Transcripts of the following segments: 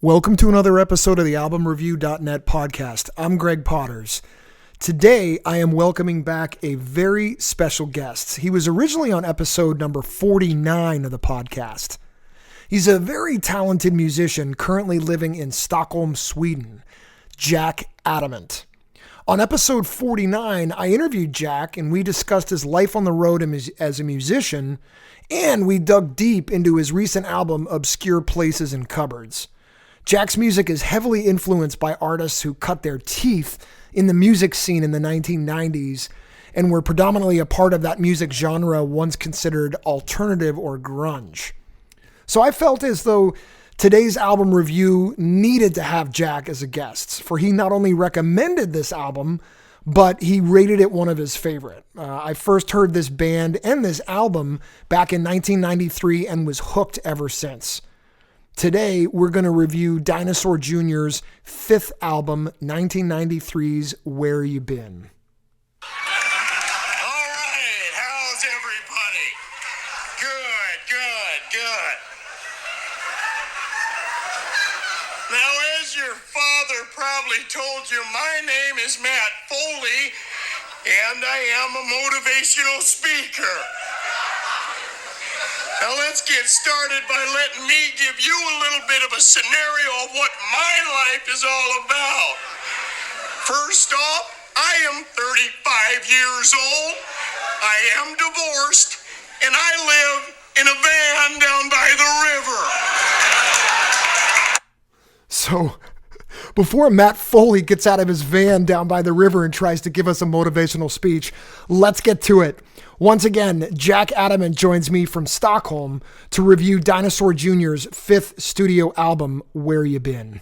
Welcome to another episode of the AlbumReview.net podcast. I'm Greg Potters. Today, I am welcoming back a very special guest. He was originally on episode number 49 of the podcast. He's a very talented musician currently living in Stockholm, Sweden, Jack Adamant. On episode 49, I interviewed Jack and we discussed his life on the road as a musician, and we dug deep into his recent album, Obscure Places and Cupboards. Jack's music is heavily influenced by artists who cut their teeth in the music scene in the 1990s and were predominantly a part of that music genre once considered alternative or grunge. So I felt as though today's album review needed to have Jack as a guest, for he not only recommended this album, but he rated it one of his favorite. I first heard this band and this album back in 1993 and was hooked ever since. Today, we're going to review Dinosaur Jr.'s fifth album, 1993's Where You Been. All right, how's everybody? Good. Now, as your father probably told you, my name is Matt Foley, and I am a motivational speaker. Now let's get started by letting me give you a little bit of a scenario of what my life is all about. First off, I am 35 years old, I am divorced, and I live in a van down by the river. So, before Matt Foley gets out of his van down by the river and tries to give us a motivational speech, let's get to it. Once again, Jack Adamant joins me from Stockholm to review Dinosaur Jr.'s fifth studio album, Where You Been.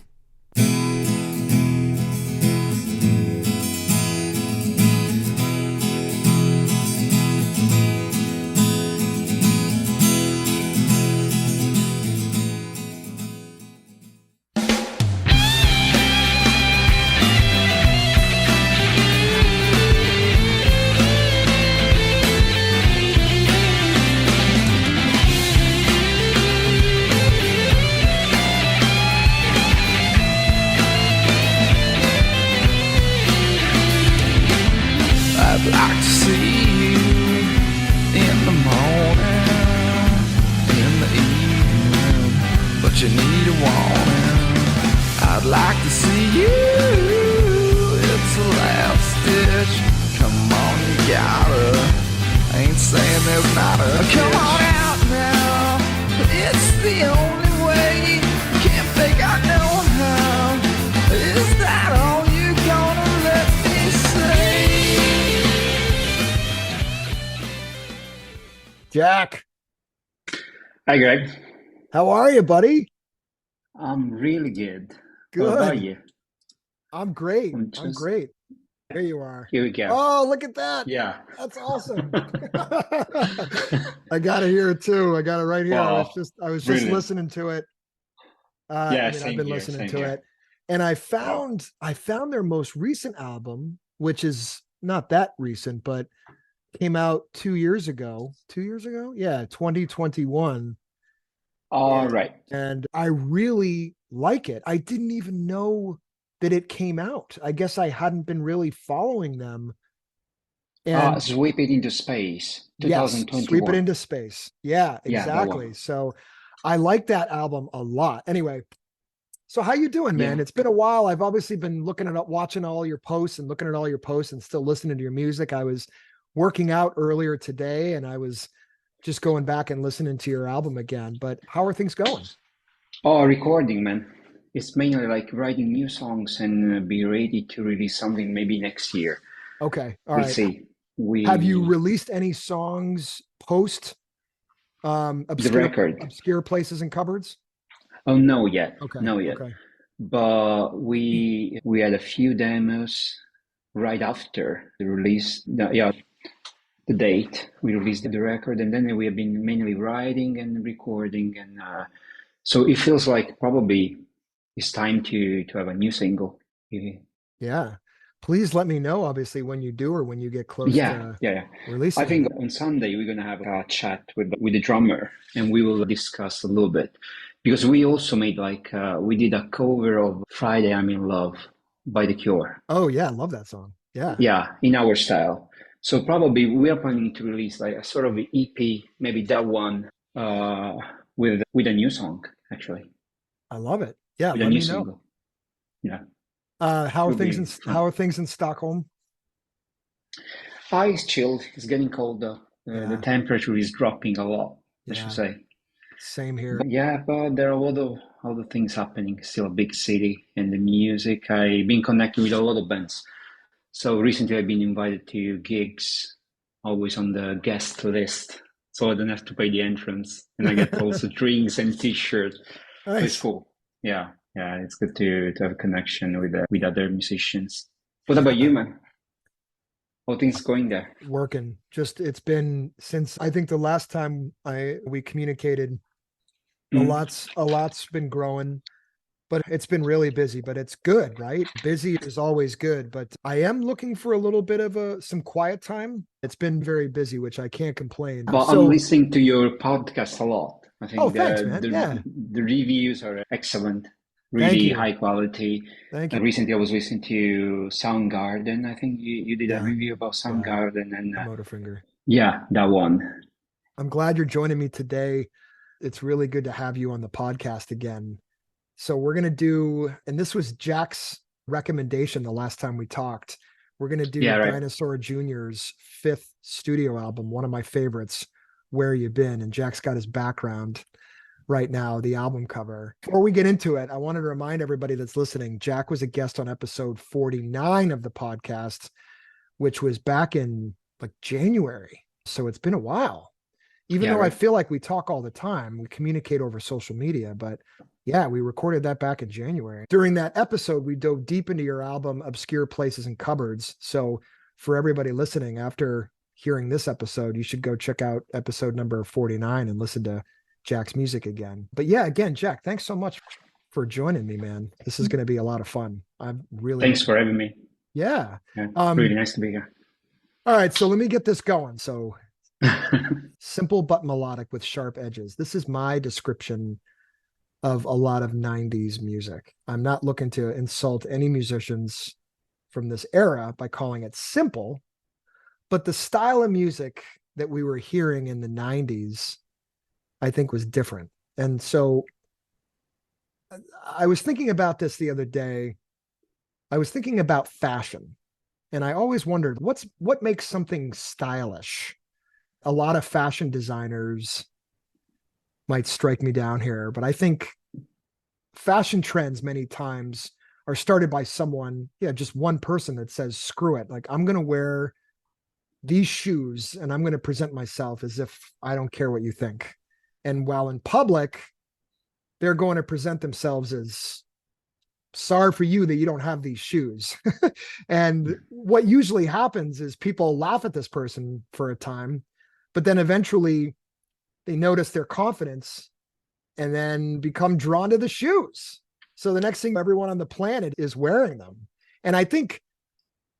I'd like to see you in the morning, in the evening, but you need a warning. I'd like to see you, it's a last ditch. Come on, you gotta, I ain't saying there's not a come on out now, it's the only way. Can't fake I know how. Is that all you gonna let me say? Jack, Hi, Greg. how are you, buddy? I'm really good. Good. How about you? I'm great. I'm I'm just- great. There you are. Here we go. Oh, look at that. Yeah. That's awesome. I got it here too. I got it right here. I Wow. was just Brilliant. listening to it. Yeah, I've same been here, listening same to here. it, and I found their most recent album, which is not that recent, but came out 2 years ago. 2 years ago, yeah, 2021, All and, right. and I really like it. I didn't even know that it came out. I guess I hadn't been really following them. And Sweep It Into Space, yes, 2021. Sweep It Into Space. Yeah, Yeah, that exactly. one. So I like that album a lot. Anyway, so how you doing, man? Yeah. It's been a while. I've obviously been watching all your posts and looking at all your posts and still listening to your music. I was working out earlier today and I was just going back and listening to your album again. But how are things going? Oh, recording, man. It's mainly like writing new songs and be ready to release something maybe next year. Okay. All We'll right. see. Have you released any songs post the obscure record? obscure places and cupboards? Oh, no yet. Okay. No yet. Okay. But we had a few demos right after the release. The date we released the record, and then we have been mainly writing and recording, and so it feels like probably it's time to have a new single. Yeah. Please let me know, obviously, when you do or when you get close Yeah. to releasing I think it. on Sunday we're gonna have a chat with the drummer, and we will discuss a little bit. because we also made like we did a cover of Friday I'm in Love by The Cure. Oh yeah, I love that song. Yeah, Yeah, in our style. So probably we are planning to release like a sort of EP, maybe that one, with a new song actually, I love it. Yeah, with a let new me know. single. Yeah, How are will things be in fun. Stockholm? Ah, it's chilled. It's getting colder. The Yeah, temperature is dropping a lot, I should yeah, say. same here. But yeah, but there are a lot of other things happening. Still a big city, and the music. I've been connecting with a lot of bands. So recently, I've been invited to gigs, always on the guest list, so I don't have to pay the entrance, and I get also drinks and T-shirt. So it's Nice. cool. Yeah, yeah, it's good to have a connection with other musicians. What about you, Yeah, man? How things going there? working. Just it's been since I think the last time I we communicated, Mm. a lot's been growing, but it's been really busy, but it's good, right? Busy is always good, but I am looking for a little bit of some quiet time. It's been very busy, which I can't complain. But I'm So, listening to your podcast a lot. I oh, think thanks, man. Yeah. the reviews are excellent, Thank really you. high quality. Thank you. And recently, I was listening to Soundgarden. I think you did a Yeah. review about Yeah. Soundgarden, and Motorfinger. yeah, that one. I'm glad you're joining me today. It's really good to have you on the podcast again. So we're going to do, and this was Jack's recommendation the last time we talked. We're going to do Yeah, right. Dinosaur Jr.'s fifth studio album, one of my favorites, Where You Been. And Jack's got his background right now, the album cover. Before we get into it, I wanted to remind everybody that's listening, Jack was a guest on episode 49 of the podcast, which was back in like January. So it's been a while. Even Yeah, though I right. feel like we talk all the time, we communicate over social media, but yeah, we recorded that back in January. During that episode, we dove deep into your album, Obscure Places and Cupboards. So for everybody listening, after hearing this episode, you should go check out episode number 49 and listen to Jack's music again. But yeah, again, Jack, thanks so much for joining me, man. This is going to be a lot of fun. I'm really Thanks looking. for having me. Yeah. Yeah, really Um, nice to be here. all right, so let me get this going. So simple but melodic with sharp edges. This is my description of a lot of 90s music. I'm not looking to insult any musicians from this era by calling it simple, but the style of music that we were hearing in the 90s, I think was different. And so I was thinking about this the other day. I was thinking about fashion, and I always wondered what makes something stylish. A lot of fashion designers might strike me down here, but I think fashion trends many times are started by someone, yeah, just one person that says, screw it. Like, I'm going to wear these shoes and I'm going to present myself as if I don't care what you think. And while in public, they're going to present themselves as sorry for you that you don't have these shoes. And what usually happens is people laugh at this person for a time, but then eventually they notice their confidence and then become drawn to the shoes. So the next thing, everyone on the planet is wearing them. And I think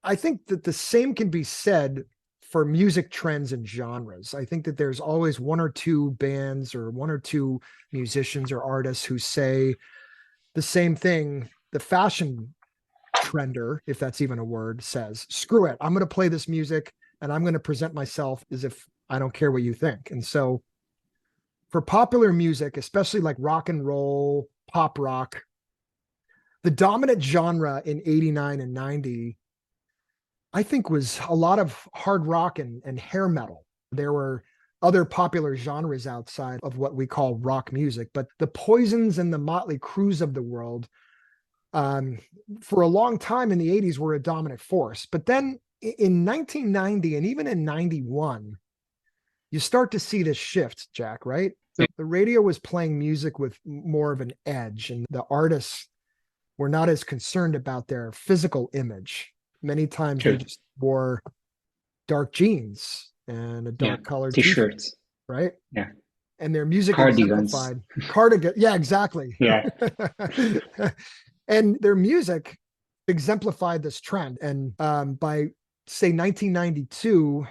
that the same can be said for music trends and genres. I think that there's always one or two bands or one or two musicians or artists who say the same thing. The fashion trender, if that's even a word, says, screw it. I'm going to play this music and I'm going to present myself as if I don't care what you think. And so for popular music, especially like rock and roll, pop rock, the dominant genre in 89 and 90, I think, was a lot of hard rock and hair metal. There were other popular genres outside of what we call rock music, but the Poisons and the Motley Crues of the world, um, for a long time in the 80s, were a dominant force. But then in 1990 and even in 91, you start to see this shift, Jack, right? The radio was playing music with more of an edge, and the artists were not as concerned about their physical image. Many times they True. just wore dark jeans and a Yeah, dark colored t-shirt, t-shirts. right? Yeah, And their music cardigans. exemplified cardigan. Yeah, exactly. Yeah, And their music exemplified this trend. And by say 1992,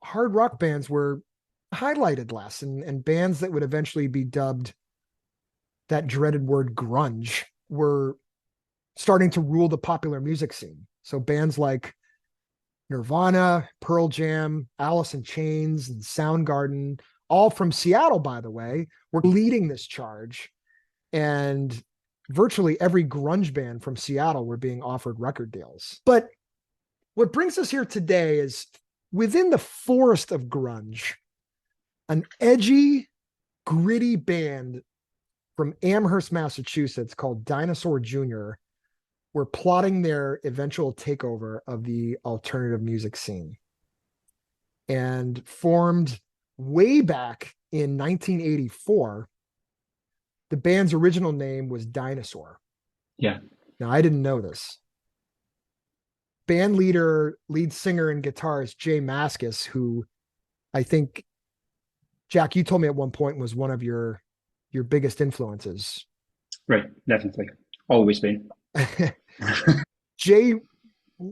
hard rock bands were highlighted less, and bands that would eventually be dubbed that dreaded word grunge were starting to rule the popular music scene. So bands like Nirvana, Pearl Jam, Alice in Chains, and Soundgarden, all from Seattle, by the way, were leading this charge. And virtually every grunge band from Seattle were being offered record deals. But what brings us here today is within the forest of grunge, an edgy, gritty band from Amherst, Massachusetts called Dinosaur Jr. were plotting their eventual takeover of the alternative music scene and formed way back in 1984. The band's original name was Dinosaur. Yeah. Now, I didn't know this. Band leader, lead singer, and guitarist Jay Mascis, who I think, Jack, you told me at one point was one of your biggest influences. Right, definitely. Always been. Jay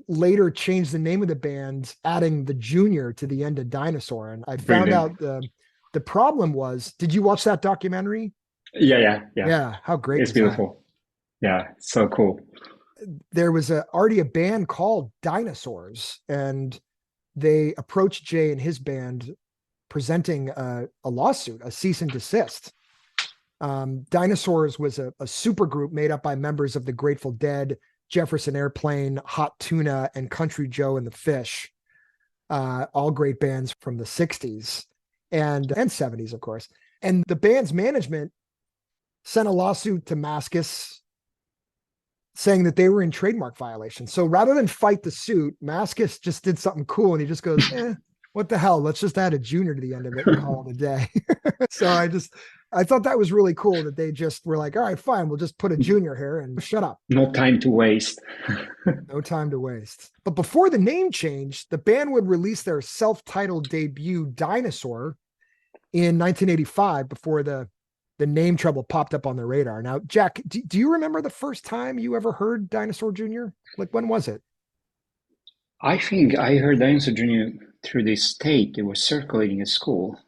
later changed the name of the band, adding the junior to the end of Dinosaur. And I found out the problem was, did you watch that documentary? Yeah. Yeah. How great it's beautiful. That? Yeah, so cool. There was already a band called Dinosaurs, and they approached Jay and his band presenting a lawsuit, a cease and desist. Dinosaurs was a super group made up by members of the Grateful Dead, Jefferson Airplane, Hot Tuna, and Country Joe and the Fish, all great bands from the 60s and 70s, of course. And the band's management sent a lawsuit to Mascis saying that they were in trademark violation. So rather than fight the suit, Mascis just did something cool, and he just goes, what the hell? Let's just add a junior to the end of it and call it a day. So I thought that was really cool that they just were like, all right, fine, we'll just put a junior here and shut up. No time to waste. No time to waste. But before the name change, the band would release their self-titled debut, Dinosaur, in 1985 before the name trouble popped up on the radar. Now, Jack, do you remember the first time you ever heard Dinosaur Jr.? Like, when was it? I think I heard Dinosaur Jr. through this tape. It was circulating at school,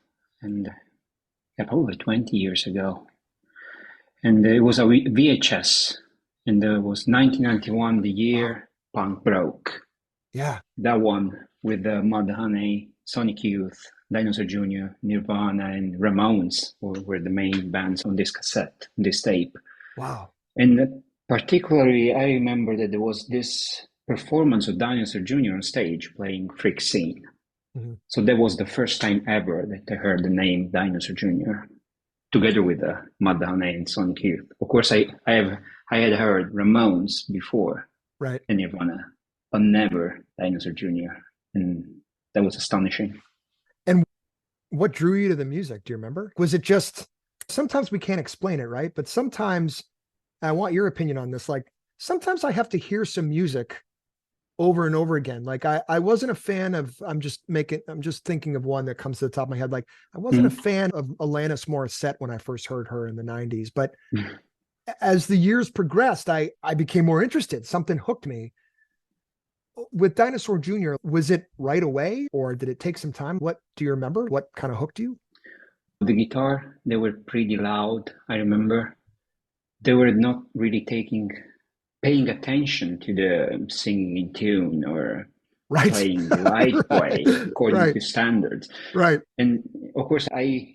and probably 20 years ago. And it was a VHS, and it was 1991, the year punk broke. Yeah. That one with the Mudhoney, Sonic Youth, Dinosaur Jr., Nirvana, and Ramones were the main bands on this cassette, this tape. Wow. And particularly, I remember that there was this performance of Dinosaur Jr. on stage playing Freak Scene. Mm-hmm. So that was the first time ever that I heard the name Dinosaur Jr. together with Mudhoney and Sonic Youth. Of course, I had heard Ramones before, right, and Nirvana, but never Dinosaur Jr. And that was astonishing. And what drew you to the music? Do you remember? Was it just, sometimes we can't explain it, right? But sometimes, I want your opinion on this, like sometimes I have to hear some music over and over again. Like I wasn't a fan of, I'm just thinking of one that comes to the top of my head. Like I wasn't a fan of Alanis Morissette when I first heard her in the 90s, but as the years progressed, I became more interested. Something hooked me. With Dinosaur Jr., was it right away or did it take some time? What do you remember? What kind of hooked you? The guitar, they were pretty loud, I remember. They were not really paying attention to the singing in tune or playing the right way according to standards. Right. And of course, I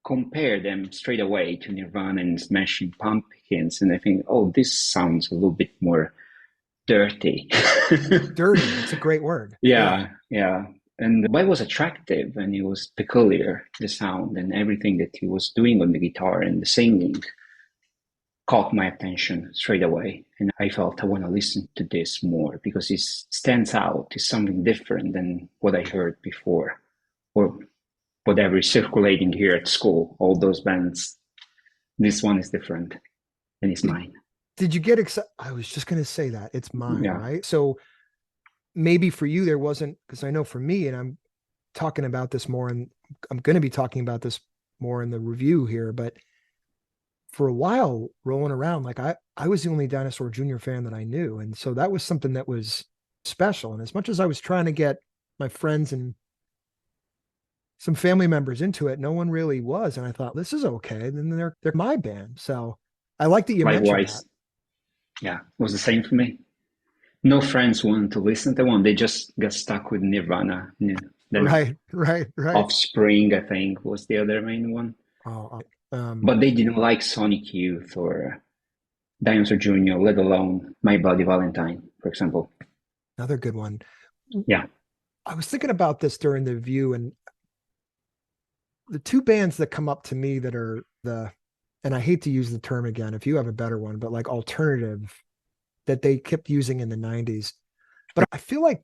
compare them straight away to Nirvana and Smashing Pumpkins, and I think, oh, this sounds a little bit more dirty. Dirty, it's a great word. Yeah. And but it was attractive, and it was peculiar, the sound and everything that he was doing on the guitar and the singing caught my attention straight away. And I felt I want to listen to this more because it stands out. It's something different than what I heard before or whatever is circulating here at school, all those bands. This one is different and it's mine. Did you get excited? I was just going to say that it's mine, right? So maybe for you, there wasn't, because I know for me, and I'm talking about this more, and I'm going to be talking about this more in the review here, but for a while rolling around, like I was the only Dinosaur Jr. fan that I knew. And so that was something that was special. And as much as I was trying to get my friends and some family members into it, no one really was. And I thought, this is okay. Then they're my band. So I like that you mentioned that. Likewise, yeah, it was the same for me. No friends wanted to listen to one. They just got stuck with Nirvana. Yeah. Then Right, right, right. Offspring, I think, was the other main one. Oh, But they didn't like Sonic Youth or Dinosaur Jr., let alone My Bloody Valentine, for example. another good one. Yeah. I was thinking about this during the view, and the two bands that come up to me that are and I hate to use the term again, if you have a better one, but like alternative that they kept using in the 90s. But I feel like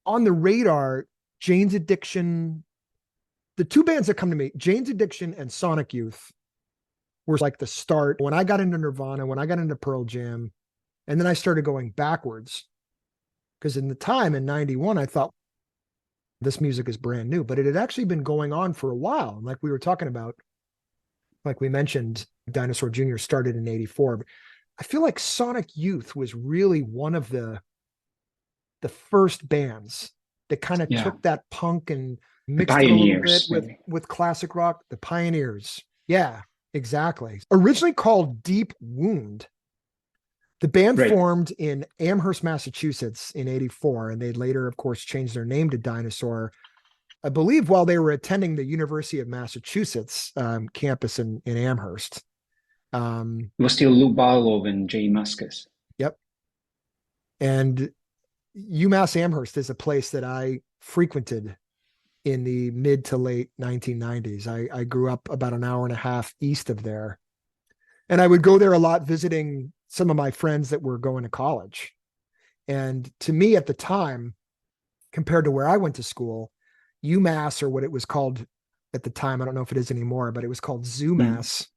on the radar, Jane's Addiction, the two bands that come to me, Jane's Addiction and Sonic Youth, were like the start. When I got into Nirvana, when I got into Pearl Jam, and then I started going backwards. Because in the time in 91, I thought this music is brand new, but it had actually been going on for a while. And like we were talking about, like we mentioned, Dinosaur Jr. started in 84. But I feel like Sonic Youth was really one of the first bands that kind of Yeah. took that punk and The mixed it a little bit pioneers, maybe. with classic rock, the pioneers. Yeah, exactly. Originally called Deep Wound. The band Right. formed in Amherst, Massachusetts in 84, and they later, of course, changed their name to Dinosaur, I believe, while they were attending the University of Massachusetts campus in Amherst. It was still Lou Barlow and Jay Mascis. Yep. And UMass Amherst is a place that I frequented in the mid to late 1990s. I grew up about an hour and a half east of there. And I would go there a lot visiting some of my friends that were going to college. And to me at the time, compared to where I went to school, UMass, or what it was called at the time, I don't know if it is anymore, but it was called ZooMass.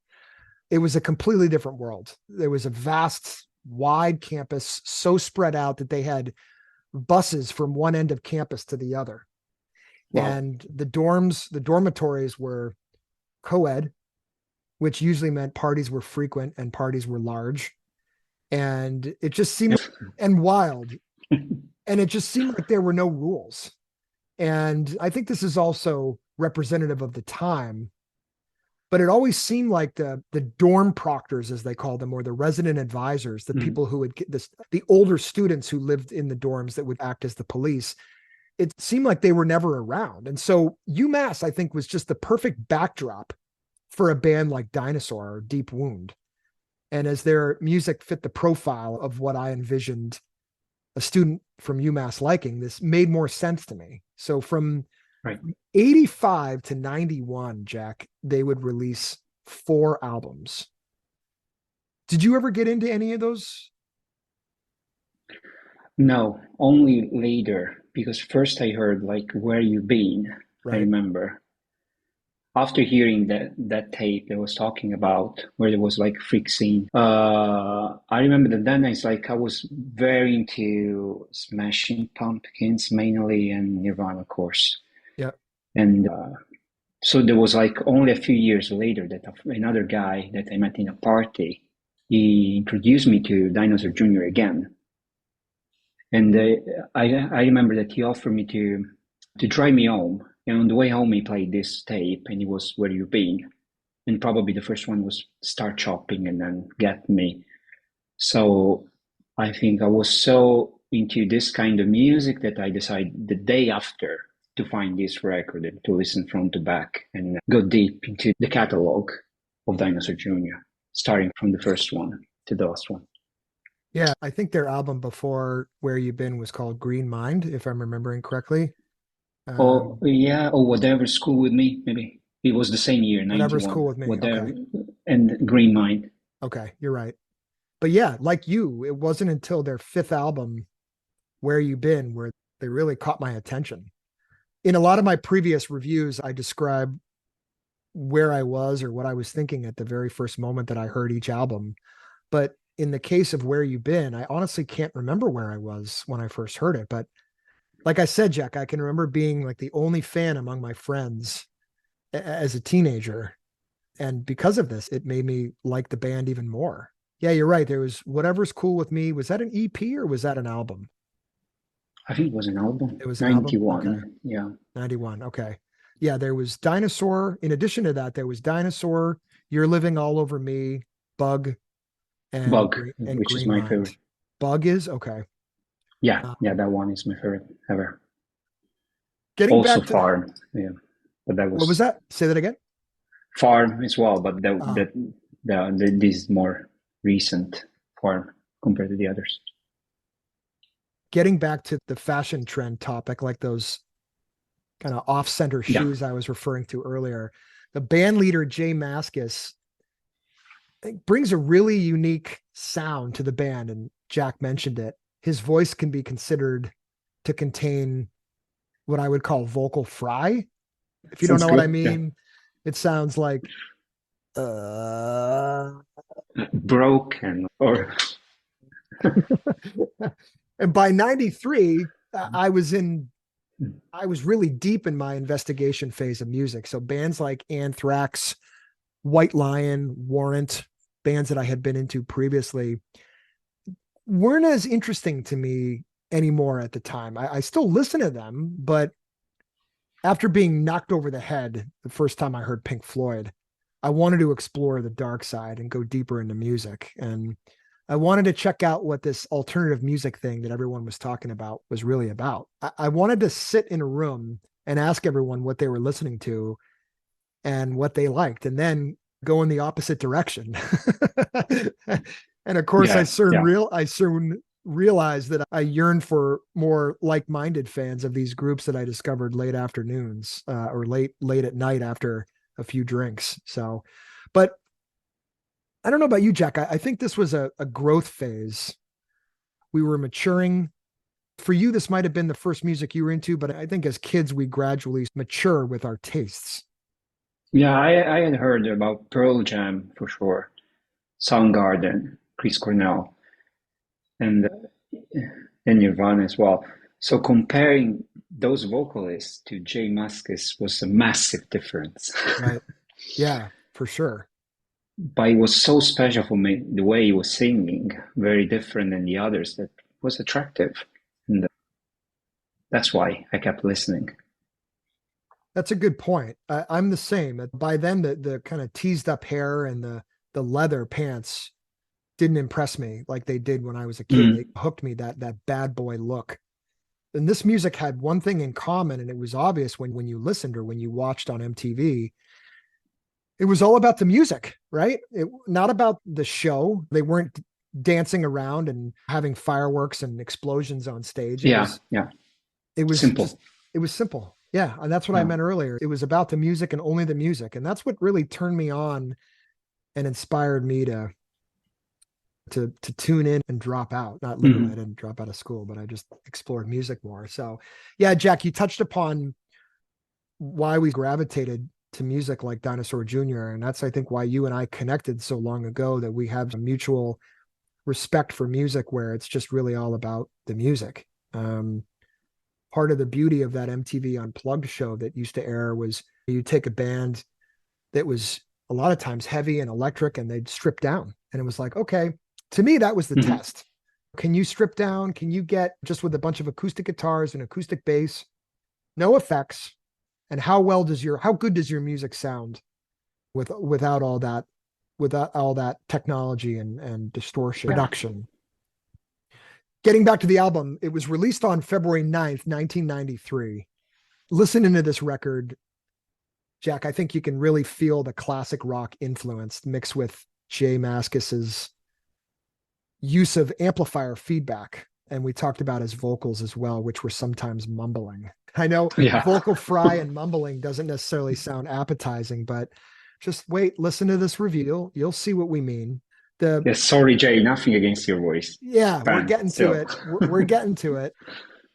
It was a completely different world. There was a vast, wide campus, so spread out that they had buses from one end of campus to the other. Wow. And the dormitories were co-ed, which usually meant parties were frequent and parties were large. And it just seemed and wild. And it just seemed like there were no rules. And I think this is also representative of the time, but it always seemed like the dorm proctors, as they called them, or the resident advisors, the people who would get this, the older students who lived in the dorms that would act as the police, it seemed like they were never around. And so UMass, I think, was just the perfect backdrop for a band like Dinosaur or Deep Wound. And as their music fit the profile of what I envisioned a student from UMass liking, this made more sense to me. So from 85 to 91, Jack, they would release 4 albums. Did you ever get into any of those? No, only later, because first I heard like Where You Been, I remember. After hearing that tape that was talking about where there was like freak scene, I remember that then I was very into Smashing Pumpkins mainly and Nirvana, of course. Yeah. And so there was like only a few years later that another guy that I met in a party, he introduced me to Dinosaur Jr. again. And I remember that he offered me to drive me home. And on the way home, he played this tape, and it was Where You Been. And probably the first one was Start Shopping and then Get Me. So I think I was so into this kind of music that I decided the day after to find this record and to listen front to back and go deep into the catalog of Dinosaur Jr., starting from the first one to the last one. Yeah, I think their album before Where You Been was called Green Mind, if I'm remembering correctly. Whatever's Cool With Me, maybe. It was the same year, 91. Whatever's Cool With Me. Whatever, okay. And Green Mind. Okay, you're right. But yeah, like you, it wasn't until their 5th album, Where You Been, where they really caught my attention. In a lot of my previous reviews, I describe where I was or what I was thinking at the very first moment that I heard each album. But in the case of Where You Been, I honestly can't remember where I was when I first heard it. But like I said, Jack, I can remember being like the only fan among my friends as a teenager. And because of this, it made me like the band even more. Yeah, you're right. There was Whatever's Cool With Me. Was that an EP or was that an album? I think it was an album. It was 91. Okay. Yeah. 91. Okay. Yeah, there was Dinosaur. In addition to that, there was Dinosaur, You're Living All Over Me, Bug, and Bug, and which is Green my favorite. Mind. Bug is okay. Yeah, yeah, Um, that one is my favorite ever. Getting Also back to Farm, yeah, but that what was was that? Say that again. Farm as well, but Uh, this is more recent Farm compared to the others. Getting back to the fashion trend topic, like those kind of off-center Yeah, shoes I was referring to earlier, the band leader Jay Mascis brings a really unique sound to the band, and Jack mentioned it. His voice can be considered to contain what I would call vocal fry. If you don't sounds know what I good. Yeah, mean, it sounds like uh broken or and by 93 I was really deep in my investigation phase of music. So bands like Anthrax, White Lion, Warrant, bands that I had been into previously weren't as interesting to me anymore at the time. I still listen to them, but after being knocked over the head the first time I heard Pink Floyd, I wanted to explore the dark side and go deeper into music. And I wanted to check out what this alternative music thing that everyone was talking about was really about. I wanted to sit in a room and ask everyone what they were listening to and what they liked, and then go in the opposite direction. And of course, yeah, yeah. I soon realized that I yearned for more like-minded fans of these groups that I discovered late afternoons or late at night after a few drinks. So, but I don't know about you, Jack. I think this was a growth phase. We were maturing. For you, this might have been the first music you were into, but I think as kids, we gradually mature with our tastes. Yeah, I had heard about Pearl Jam for sure, Soundgarden, Chris Cornell, and and Nirvana as well. So comparing those vocalists to Jay Mascis was a massive difference. Right. Yeah, for sure. But it was so special for me, the way he was singing, very different than the others, that was attractive. And that's why I kept listening. That's a good point. I'm the same. By then, the kind of teased up hair and the leather pants didn't impress me like they did when I was a kid. They Mm, hooked me, that bad boy look. And this music had one thing in common, and it was obvious when you listened or when you watched on MTV. It was all about the music, right? Not about the show. They weren't dancing around and having fireworks and explosions on stage. yeah, yeah, It was just simple. it was simple. Yeah, and that's what I Yeah. meant earlier. It was about the music and only the music, and that's what really turned me on and inspired me to tune in and drop out. Not literally, I Mhm. didn't drop out of school, but I just explored music more. So, yeah, Jack, you touched upon why we gravitated to music like Dinosaur Jr., and that's I think why you and I connected so long ago, that we have a mutual respect for music where it's just really all about the music. Part of the beauty of that MTV Unplugged show that used to air was you take a band that was a lot of times heavy and electric and they'd strip down. And it was like, okay, to me, that was the Mhm. test. Can you strip down? Can you get just with a bunch of acoustic guitars and acoustic bass, no effects? And how good does your music sound without all that technology and distortion Yeah. production? Getting back to the album, it was released on February 9th, 1993. Listening to this record, Jack, I think you can really feel the classic rock influence mixed with Jay Mascis's use of amplifier feedback. And we talked about his vocals as well, which were sometimes mumbling. I know Yeah. vocal fry and mumbling doesn't necessarily sound appetizing, but just wait, listen to this review. You'll see what we mean. The Yeah, sorry, Jay, nothing against your voice. Yeah, we're Fan, getting to still. it. We're getting to it.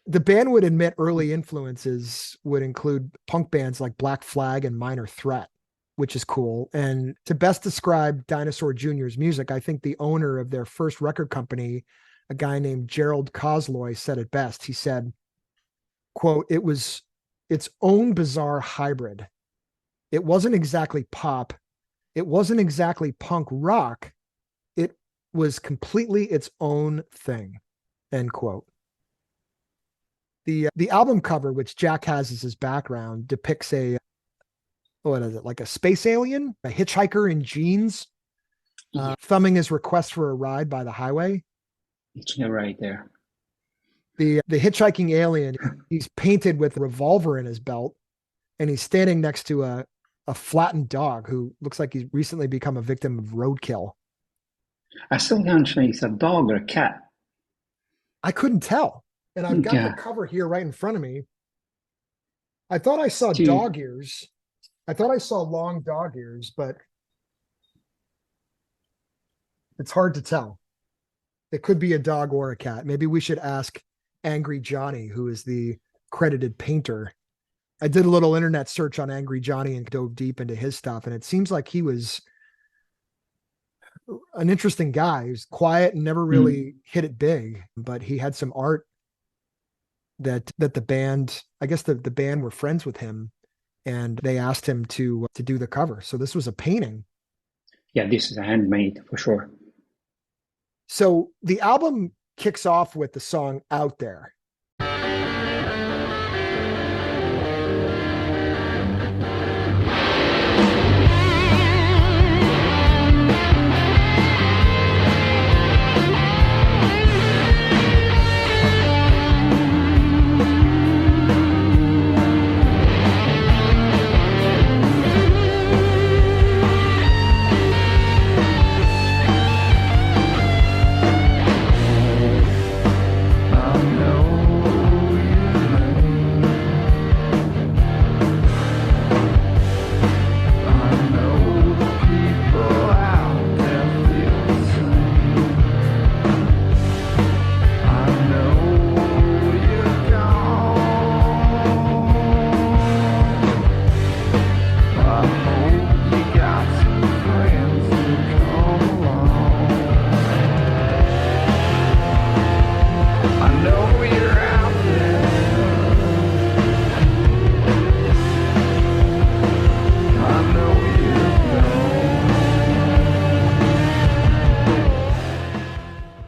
The band would admit early influences would include punk bands like Black Flag and Minor Threat, which is cool. And to best describe Dinosaur Jr.'s music, I think the owner of their first record company, a guy named Gerald Cosloy, said it best. He said, quote, "It was its own bizarre hybrid. It wasn't exactly pop. It wasn't exactly punk rock. It was completely its own thing." End quote. The album cover, which Jack has as his background, depicts what is it, like a space alien, a hitchhiker in jeans, thumbing his request for a ride by the highway. You're right there. The hitchhiking alien, he's painted with a revolver in his belt, and he's standing next to a flattened dog who looks like he's recently become a victim of roadkill. I still can't say it's a dog or a cat. I couldn't tell. And I've got Yeah. the cover here right in front of me. I thought I saw Dude. dog ears. I thought I saw long dog ears, but it's hard to tell. It could be a dog or a cat. Maybe we should ask Angry Johnny, who is the credited painter. I did a little internet search on Angry Johnny and dove deep into his stuff, and it seems like he was an interesting guy. He was quiet and never really hit it big, but he had some art that the band, I guess the band were friends with him, and they asked him to do the cover. So this was a painting. Yeah, this is a handmade for sure. So the album kicks off with the song Out There.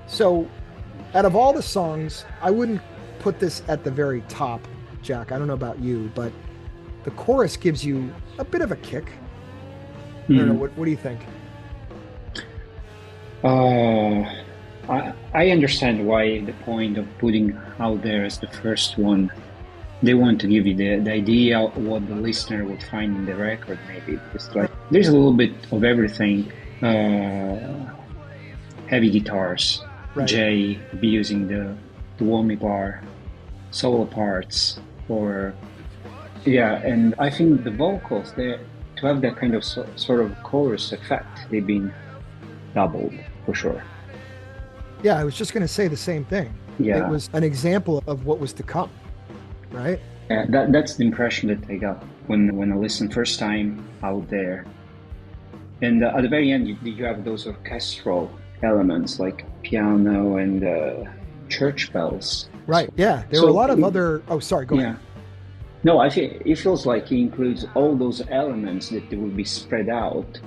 So out of all the songs, I wouldn't put this at the very top, Jack. I don't know about you, but the chorus gives you a bit of a kick. I don't know. What do you think? I understand why the point of putting Out There as the first one. They want to give you the idea of what the listener would find in the record, maybe. Because like there's a little bit of everything. Heavy guitars, Right. Jay abusing the whammy bar, solo parts, and I think the vocals there to have that kind of sort of chorus effect, they've been doubled for sure. Yeah, I was just going to say the same thing. Yeah. It was an example of what was to come, right? That's the impression that I got when I listened first time Out There. And at the very end, you have those orchestral elements like piano and church bells. Right. Yeah. There were a lot of other. Oh, sorry. Go ahead. No, I feel it feels like he includes all those elements that they will be spread out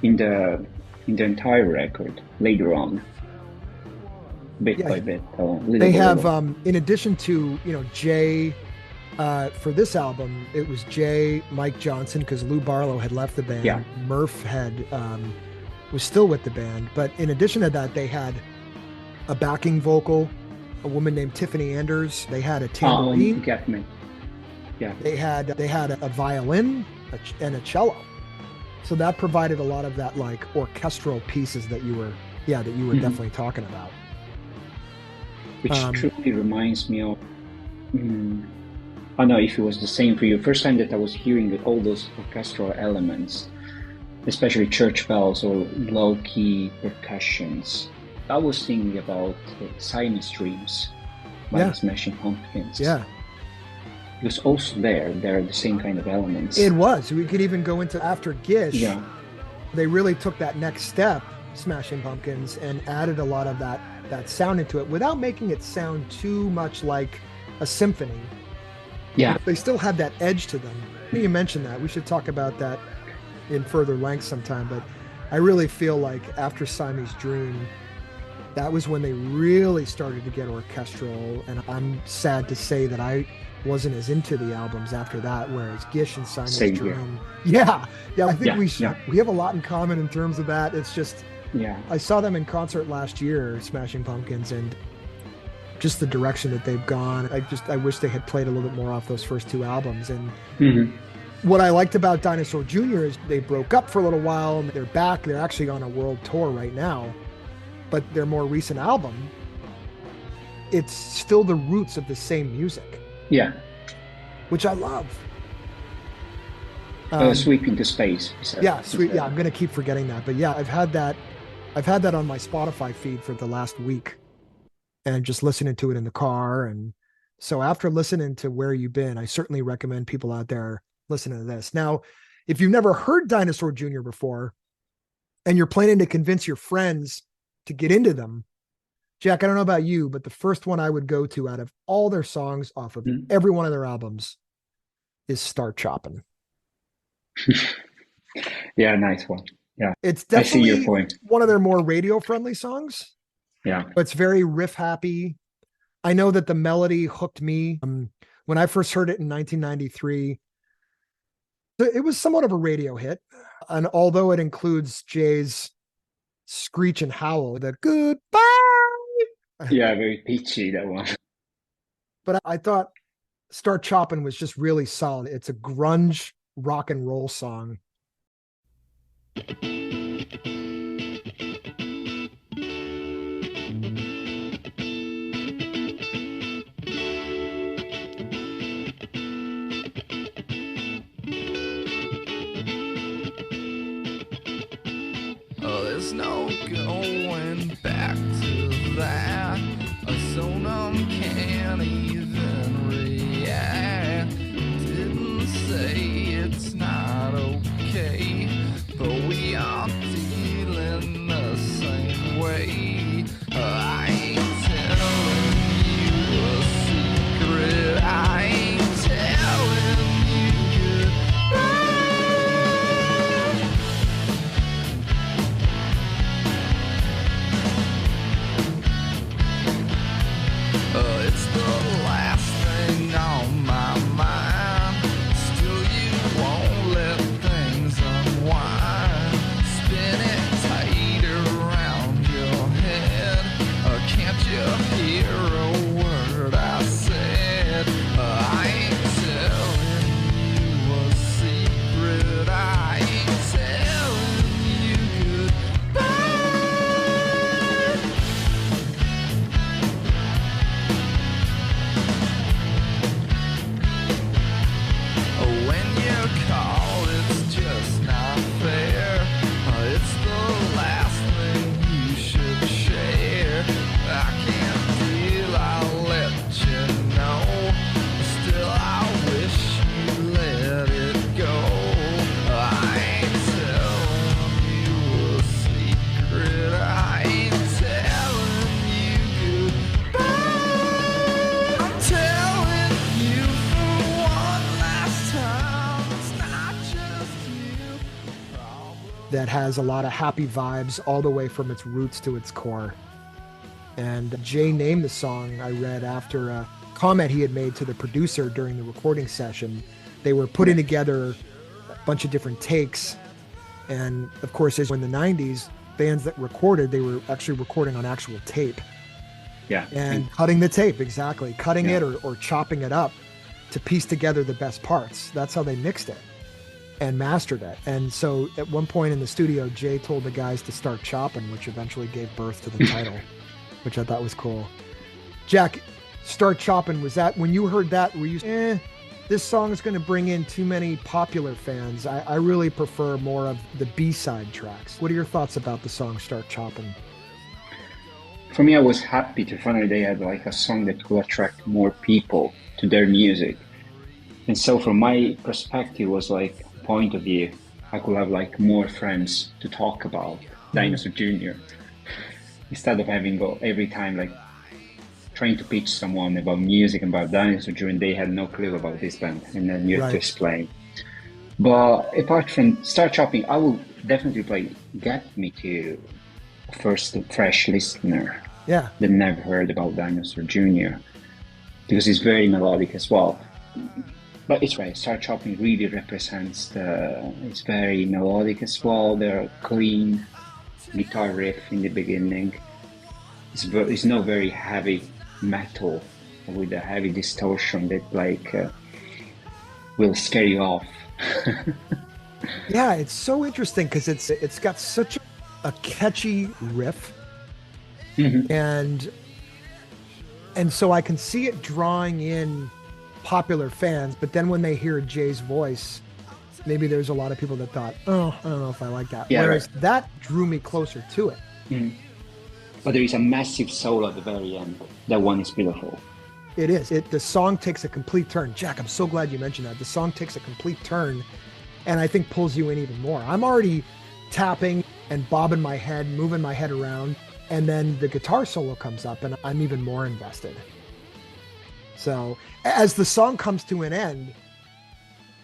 in the entire record later on, bit by bit. They have, in addition to Jay. For this album, it was Jay, Mike Johnson, because Lou Barlow had left the band. Yeah. Murph was still with the band, but in addition to that, they had a backing vocal, a woman named Tiffany Anders. They had a tambourine. Get me. Yeah. They had a violin and a cello. So that provided a lot of that like orchestral pieces that you were definitely talking about. Which truly reminds me of. I don't know if it was the same for you. First time that I was hearing all those orchestral elements, especially church bells or low-key percussions, I was thinking about Siamese Dreams by the Smashing Pumpkins. Yeah. It was also they're the same kind of elements. It was. We could even go into after Gish. Yeah. They really took that next step, Smashing Pumpkins, and added a lot of that sound into it without making it sound too much like a symphony. Yeah. They still had that edge to them. You mentioned that. We should talk about that in further length sometime. But I really feel like after Siamese Dream, that was when they really started to get orchestral. And I'm sad to say that I wasn't as into the albums after that, whereas Gish and Simon's Same here. Dream. Yeah. I think Yeah. we have a lot in common in terms of that. It's just, Yeah. I saw them in concert last year, Smashing Pumpkins, and just the direction that they've gone. I wish they had played a little bit more off those first two albums. And what I liked about Dinosaur Jr. is they broke up for a little while and they're back. They're actually on a world tour right now, but their more recent album, it's still the roots of the same music. Yeah. Which I love. Sweep into Space. Yeah, sweet. Yeah, I'm gonna keep forgetting that, but yeah, I've had that on my Spotify feed for the last week, and just listening to it in the car. And so after listening to Where You Been, I certainly recommend people out there listening to this. Now, if you've never heard Dinosaur Jr. before, and you're planning to convince your friends to get into them, Jack, I don't know about you, but the first one I would go to out of all their songs off of every one of their albums is Start Chopping. Yeah, nice one. Yeah. It's I see your definitely point. one of their more radio-friendly songs. Yeah. But it's very riff happy. I know that the melody hooked me. When I first heard it in 1993, it was somewhat of a radio hit. And although it includes Jay's screech and howl, the goodbye. Yeah, very pitchy, that one. But I thought Start Chopping was just really solid. It's a grunge rock and roll song. There's no going back to that. So numb can't even react. Didn't say it's not okay, but we are dealing the same way. I ain't telling you a secret. I ain't telling you goodbye. It's the last thing on my mind. Still you won't let things unwind. Spin it tight around your head. Can't you hear a word I said? I ain't telling you a secret. I ain't telling you goodbye. When you call, it's just not fair. It's the last thing you should share. I can't deal, I'll let you know. Still, I wish you let it go. I ain't telling you a secret. I ain't telling you goodbye. I'm telling you for one last time. It's not just you. That has a lot of happy vibes all the way from its roots to its core. And Jay named the song, I read, after a comment he had made to the producer during the recording session. They were putting together a bunch of different takes. And of course, as in the 90s, bands that recorded, they were actually recording on actual tape. Yeah. And cutting the tape, exactly. Cutting it or chopping it up to piece together the best parts. That's how they mixed it and mastered it. And so at one point in the studio, Jay told the guys to start chopping, which eventually gave birth to the title, which I thought was cool. Jack, Start Chopping, was that, when you heard that, were you, this song is going to bring in too many popular fans? I really prefer more of the B-side tracks. What are your thoughts about the song Start Chopping? For me, I was happy to finally they had like a song that could attract more people to their music. And so from my perspective was like point of view, I could have like more friends to talk about Dinosaur Jr. Instead of having go every time like trying to pitch someone about music and about Dinosaur Jr. and they had no clue about this band, and then you have to explain. But apart from Start Chopping, I will definitely play Get Me to first fresh listener that never heard about Dinosaur Jr. because it's very melodic as well. But it's right. Star Chopping really represents it's very melodic as well. There are clean guitar riff in the beginning. It's not very heavy metal with a heavy distortion that will scare you off. Yeah, it's so interesting because it's got such a catchy riff, and so I can see it drawing in popular fans. But then when they hear Jay's voice, maybe there's a lot of people that thought, "Oh, I don't know if I like that." Yeah, Whereas that drew me closer to it. But there is a massive solo at the very end. That one is beautiful. It is. The song takes a complete turn. Jack, I'm so glad you mentioned that. The song takes a complete turn, and I think pulls you in even more. I'm already tapping and bobbing my head, moving my head around, and then the guitar solo comes up, and I'm even more invested. So as the song comes to an end,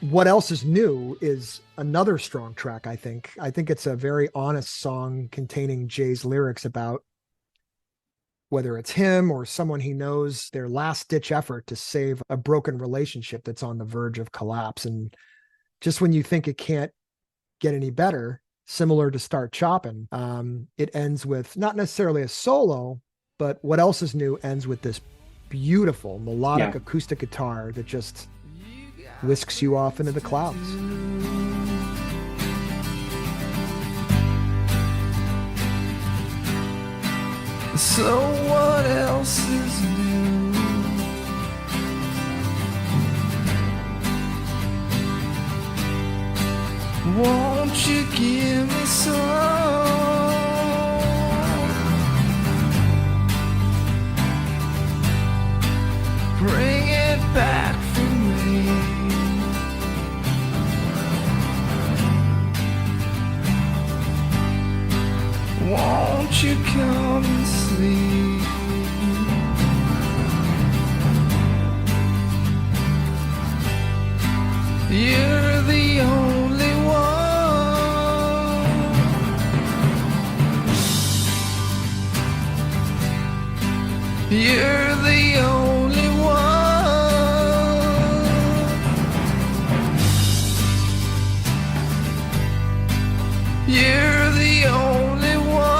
What Else Is New is another strong track, I think. I think it's a very honest song containing Jay's lyrics about whether it's him or someone he knows, their last-ditch effort to save a broken relationship that's on the verge of collapse. And just when you think it can't get any better, similar to Start Chopping, it ends with not necessarily a solo, but What Else Is New ends with this beautiful melodic acoustic guitar that just whisks you off into the clouds. So what else is new? Won't you give me some? Bring it back for me. Won't you come and sleep? You're the only one. You're the only one. You're the only one.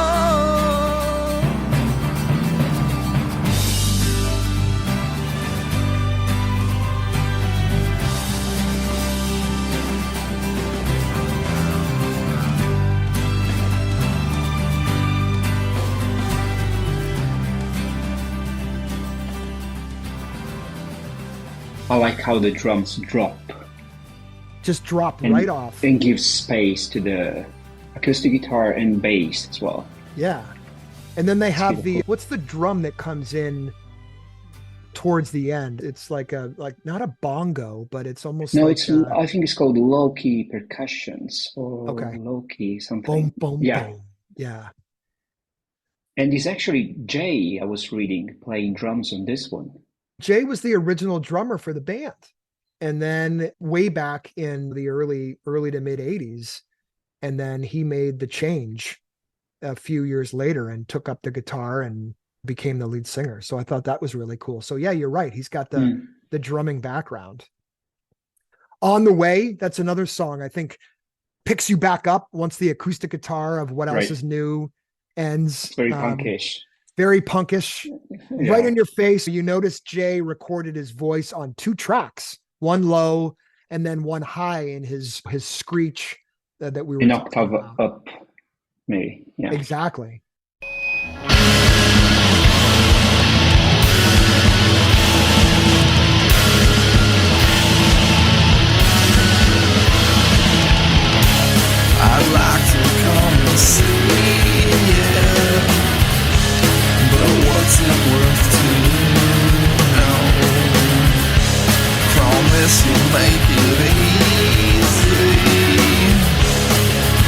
I like how the drums drop Just drop right off. and give space to the acoustic guitar and bass as well. Yeah. And then they have beautiful. what's the drum that comes in towards the end? It's like not a bongo, but it's almost No, like I think it's called low key percussions or Okay. low key something. boom, boom, Yeah. boom. Yeah. And it's actually Jay, I was reading, playing drums on this one. Jay was the original drummer for the band. And then way back in the early to mid 80s, and then he made the change a few years later and took up the guitar and became the lead singer. So I thought that was really cool. So yeah, you're right. He's got the drumming background. On the Way, that's another song I think picks you back up once the acoustic guitar of What Else Right. Is New ends. It's very punkish. Very punkish. Yeah. Right in your face. You notice Jay recorded his voice on 2 tracks, one low and then one high in his screech that we were An talking octave about. up, maybe. Yeah. Exactly. I'd like to come and see you, but what's it worth to you? Promise you'll make it easy.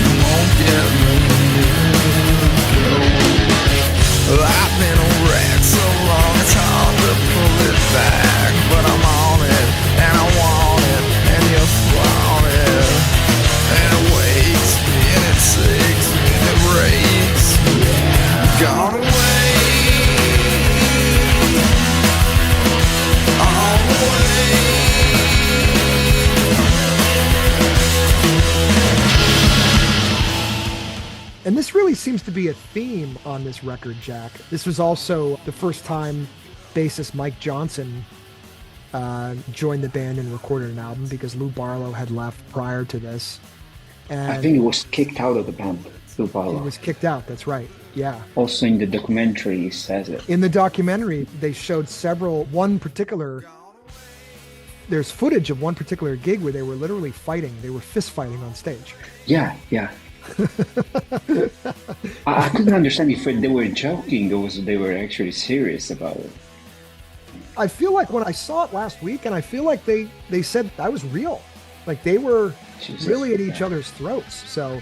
You won't get me to go. I've been a wreck so long it's hard to pull it back, but I'm on it and I want it and you flaunt it. And it wakes me and it shakes me and it rains. seems to be a theme on this record, Jack. This was also the first time bassist Mike Johnson joined the band and recorded an album, because Lou Barlow had left prior to this. And I think he was kicked out of the band, Lou he Barlow. was kicked out, that's right. Yeah. Also in the documentary he says it. In the documentary, they showed there's footage of one particular gig where they were literally fighting. They were fist fighting on stage. Yeah. I couldn't understand if they were joking or they were actually serious about it. I feel like when I saw it last week, and I feel like they said that was real. Like they were really at each other's throats. So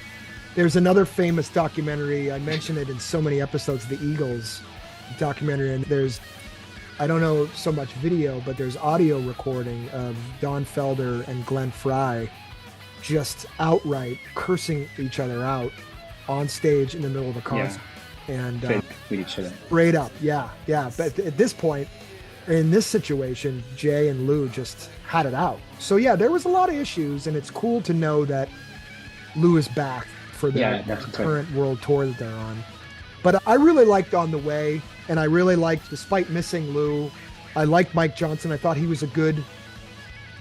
there's another famous documentary. I mentioned it in so many episodes, the Eagles documentary. And I don't know so much video, but there's audio recording of Don Felder and Glenn Frey just outright cursing each other out on stage in the middle of a concert. And with each other. Straight up. Yeah. But at this point, in this situation, Jay and Lou just had it out. So yeah, there was a lot of issues, and it's cool to know that Lou is back for the current world tour that they're on. But I really liked On the Way, and I really liked, despite missing Lou, I liked Mike Johnson. I thought he was a good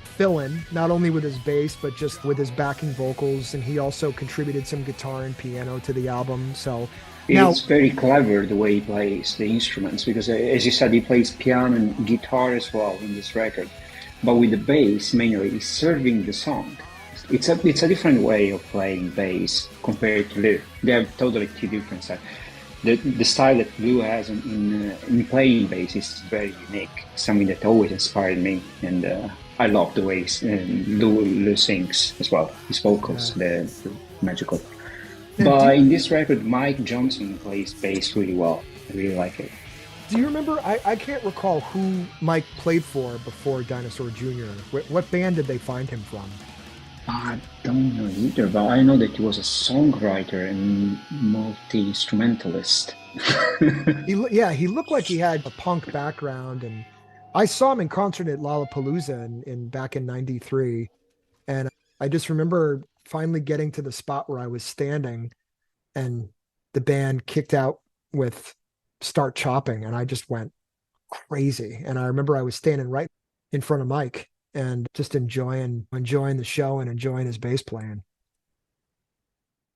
fill-in, not only with his bass, but just with his backing vocals, and he also contributed some guitar and piano to the album. So it's very clever the way he plays the instruments, because as you said, he plays piano and guitar as well in this record. But with the bass, mainly, he's serving the song. It's a different way of playing bass compared to Lou. They're totally two different styles. The style that Lou has in playing bass is very unique. Something that always inspired me, and I love the way Lou sings as well. His vocals, they're magical. But in this record, Mike Johnson plays bass really well. I really like it. Do you remember? I can't recall who Mike played for before Dinosaur Jr. What band did they find him from? I don't know either, but I know that he was a songwriter and multi-instrumentalist. He looked like he had a punk background, and I saw him in concert at Lollapalooza back in '93, and I just remember finally getting to the spot where I was standing, and the band kicked out with Start Chopping, and I just went crazy. And I remember I was standing right in front of Mike and just enjoying the show and enjoying his bass playing.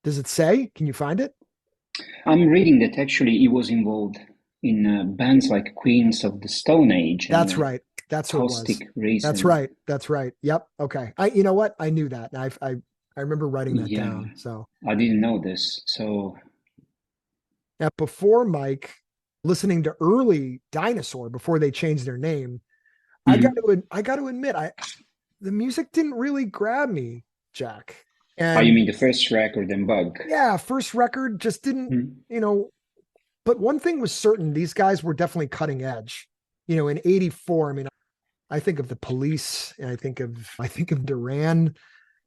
Does it say? Can you find it? I'm reading that actually he was involved in bands like Queens of the Stone Age. That's right. That's who it was. Reason. That's right. Yep. Okay. You know what? I knew that. I remember writing that down. So I didn't know this. So now, before Mike, listening to early Dinosaur before they changed their name, I got to admit, the music didn't really grab me, Jack. And, you mean the first record and Bug? Yeah, first record just didn't, But one thing was certain: these guys were definitely cutting edge. In '84, I mean, I think of the Police, and I think of Duran.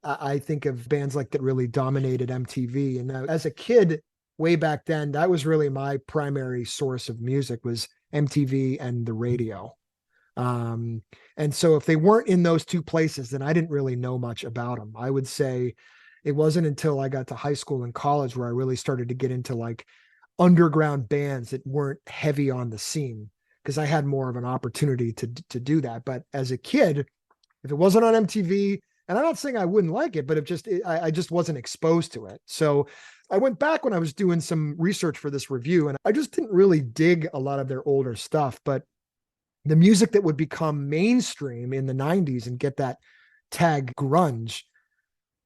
I think of bands like that really dominated MTV. And as a kid, way back then, that was really my primary source of music, was MTV and the radio. And so if they weren't in those two places, then I didn't really know much about them. I would say it wasn't until I got to high school and college where I really started to get into like underground bands that weren't heavy on the scene, because I had more of an opportunity to do that. But as a kid, if it wasn't on MTV, and I'm not saying I wouldn't like it, but I just wasn't exposed to it. So I went back when I was doing some research for this review, and I just didn't really dig a lot of their older stuff. But the music that would become mainstream in the 90s and get that tag grunge,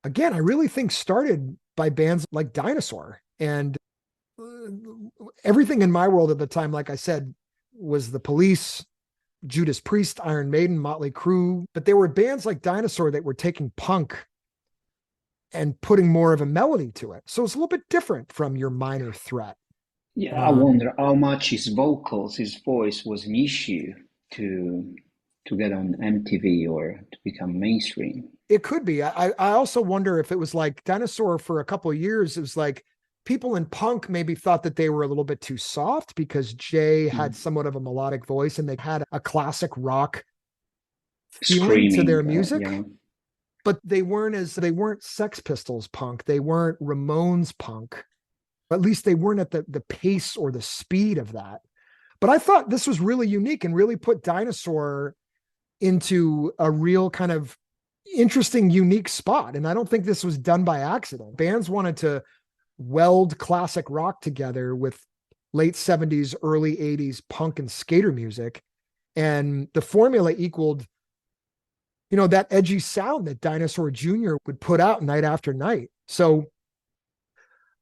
again, I really think started by bands like Dinosaur. And everything in my world at the time, like I said, was the Police, Judas Priest, Iron Maiden, Motley Crue. But there were bands like Dinosaur that were taking punk and putting more of a melody to it. So it's a little bit different from your Minor Threat. Yeah, I wonder how much his voice was an issue to get on MTV or to become mainstream. It could be. I also wonder if it was like Dinosaur for a couple of years, it was like people in punk maybe thought that they were a little bit too soft because Jay had somewhat of a melodic voice and they had a classic rock feeling to their music. But they weren't Sex Pistols punk. They weren't Ramones punk. At least they weren't at the pace or the speed of that. But I thought this was really unique and really put Dinosaur into a real kind of interesting, unique spot. And I don't think this was done by accident. Bands wanted to weld classic rock together with late 70s, early 80s punk and skater music. And the formula equaled, that edgy sound that Dinosaur Jr. would put out night after night. So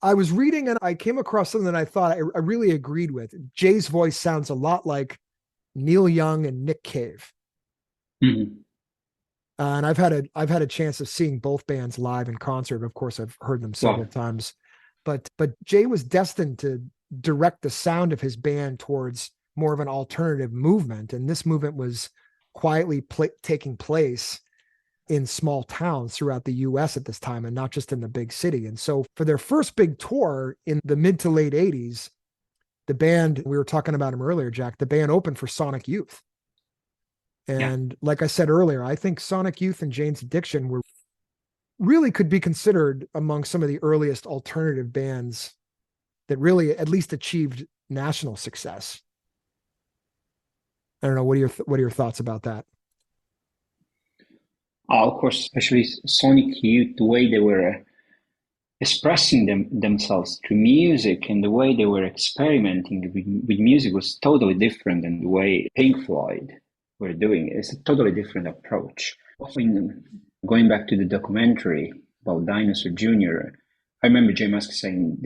I was reading and I came across something that I thought I really agreed with. Jay's voice sounds a lot like Neil Young and Nick Cave. Mm-hmm. And I've had a chance of seeing both bands live in concert. Of course, I've heard them several times, but Jay was destined to direct the sound of his band towards more of an alternative movement. And this movement was quietly taking place in small towns throughout the US at this time, and not just in the big city. And so for their first big tour in the mid to late 80s, the band, we were talking about him earlier, Jack, the band opened for Sonic Youth. And like I said earlier, I think Sonic Youth and Jane's Addiction really could be considered among some of the earliest alternative bands that really at least achieved national success. I don't know. What are your thoughts about that? Of course, especially Sonic Youth, the way they were expressing themselves through music and the way they were experimenting with music was totally different than the way Pink Floyd were doing it. It's a totally different approach. When going back to the documentary about Dinosaur Jr., I remember Jay Musk saying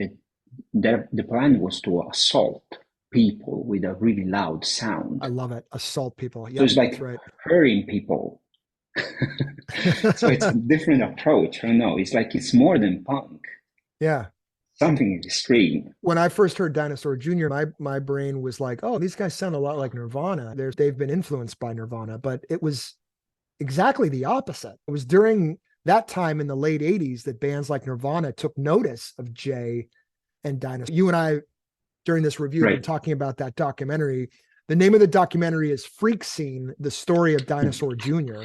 that the plan was to assault people with a really loud sound. I love it. Assault people. Yeah, so it's like hurting people. So it's a different approach. I don't know. It's like it's more than punk. Yeah. Something extreme. When I first heard Dinosaur Jr., my brain was like, oh, these guys sound a lot like Nirvana. They've been influenced by Nirvana, but it was exactly the opposite. It was during that time in the late 80s that bands like Nirvana took notice of Jay and Dinosaur. You and I, during this review, have been talking about that documentary. The name of the documentary is Freak Scene, the story of Dinosaur Jr.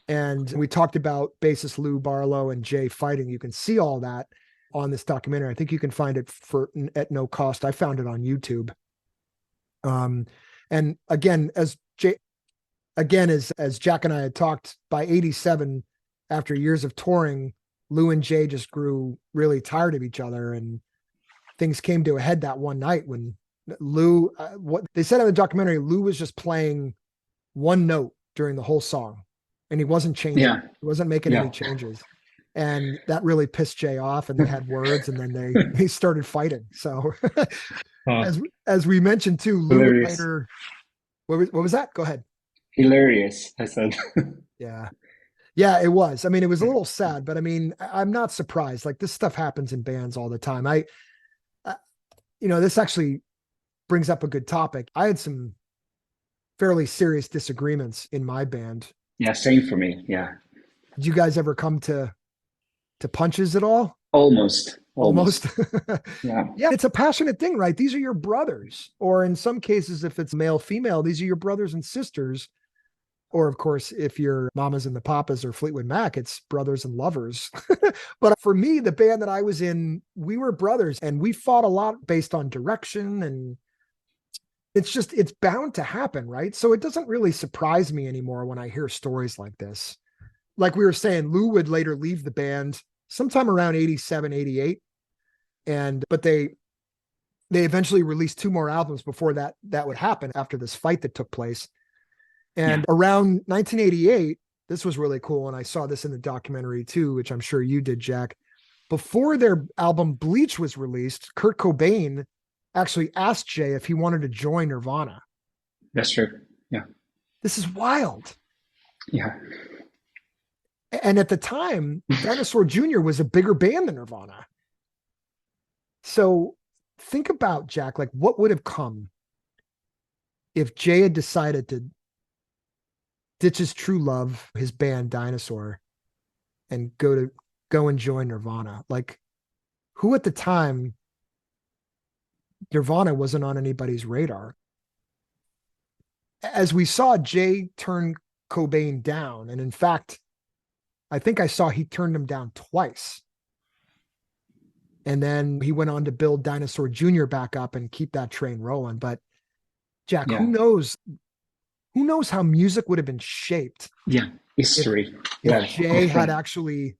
And we talked about bassist Lou Barlow and Jay fighting. You can see all that on this documentary. I think you can find it at no cost. I found it on YouTube. And again, as Jack and I had talked, by 87, after years of touring, Lou and Jay just grew really tired of each other, and things came to a head that one night when Lou, what they said in the documentary, Lou was just playing one note during the whole song, and he wasn't changing. Yeah. He wasn't making any changes. And that really pissed Jay off, and they had words, and then they started fighting. So as we mentioned too, Lou later, what was that? Go ahead. Hilarious, I said. Yeah, it was. I mean, it was a little sad, but I mean, I'm not surprised. Like, this stuff happens in bands all the time. This actually brings up a good topic. I had some fairly serious disagreements in my band. Yeah, same for me. Yeah. Did you guys ever come to punches at all? Almost. Yeah. It's a passionate thing, right? These are your brothers, or in some cases, if it's male, female, these are your brothers and sisters. Or of course, if you're Mamas and the Papas or Fleetwood Mac, it's brothers and lovers. But for me, the band that I was in, we were brothers, and we fought a lot based on direction, and it's bound to happen, right? So it doesn't really surprise me anymore when I hear stories like this. Like we were saying, Lou would later leave the band sometime around 87, 88. But they eventually released 2 more albums before that would happen, after this fight that took place. And around 1988, this was really cool, and I saw this in the documentary too, which I'm sure you did, Jack. Before their album Bleach was released, Kurt Cobain actually asked Jay if he wanted to join Nirvana. That's true. Yeah. This is wild. Yeah. And at the time, Dinosaur Jr. was a bigger band than Nirvana. So think about, Jack, like, what would have come if Jay had decided to ditch his true love, his band Dinosaur, and go and join Nirvana? Like, who at the time, Nirvana wasn't on anybody's radar. As we saw Jay turn Cobain down, and in fact, I think I saw he turned him down twice. And then he went on to build Dinosaur Jr. back up and keep that train rolling. But Jack, Yeah. who knows how music would have been shaped Yeah. if History. if Yeah. Jay had actually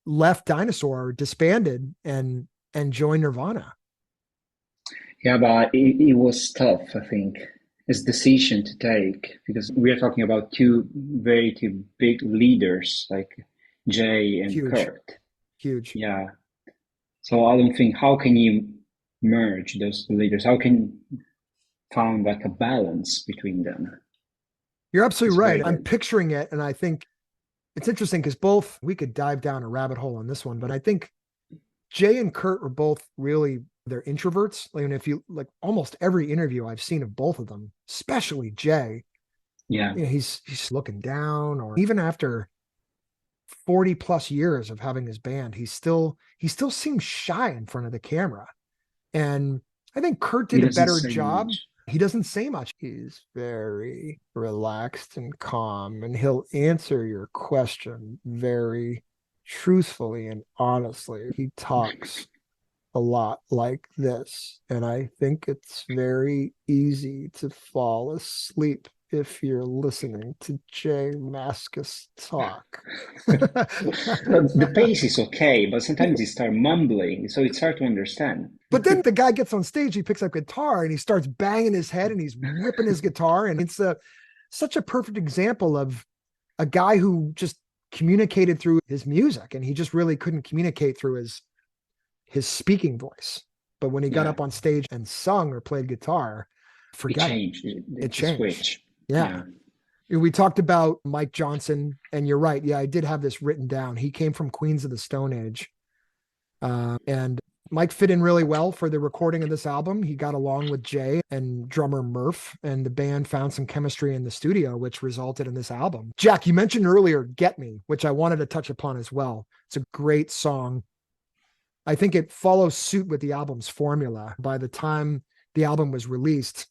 left Dinosaur, disbanded, and joined Nirvana. Yeah, but it was tough, I think, as decision to take because we are talking about two big leaders like Jay and Huge, Kurt. huge. Yeah. So I don't think how can you merge those two leaders? How can you find like a balance between them? You're absolutely It's right. very I'm good. picturing it, and I think it's interesting because both we could dive down a rabbit hole on this one, but I think Jay and Kurt were both really they're introverts. Like, and if you like almost every interview I've seen of both of them, especially Jay, Yeah. he's looking down, or even after 40 plus years of having his band, he still seems shy in front of the camera. And I think Kurt He did a doesn't better say job. much. He doesn't say much. He's very relaxed and calm, and he'll answer your question very truthfully and honestly. He talks a lot like this, and I think it's very easy to fall asleep if you're listening to Jay Maskus talk. The pace is okay, but sometimes he start mumbling, so it's hard to understand. But then the guy gets on stage, he picks up guitar and he starts banging his head and he's ripping his guitar. And it's such a perfect example of a guy who just communicated through his music, and he just really couldn't communicate through his speaking voice. But when he got Yeah, up on stage and sung or played guitar, it forget it. changed. It The changed. switch. Yeah. Yeah, We talked about Mike Johnson, and you're right. Yeah, I did have this written down. He came from Queens of the Stone Age. And Mike fit in really well for the recording of this album. He got along with Jay and drummer Murph, and the band found some chemistry in the studio, which resulted in this album. Jack, you mentioned earlier Get Me, which I wanted to touch upon as well. It's a great song. I think it follows suit with the album's formula. By the time the album was released,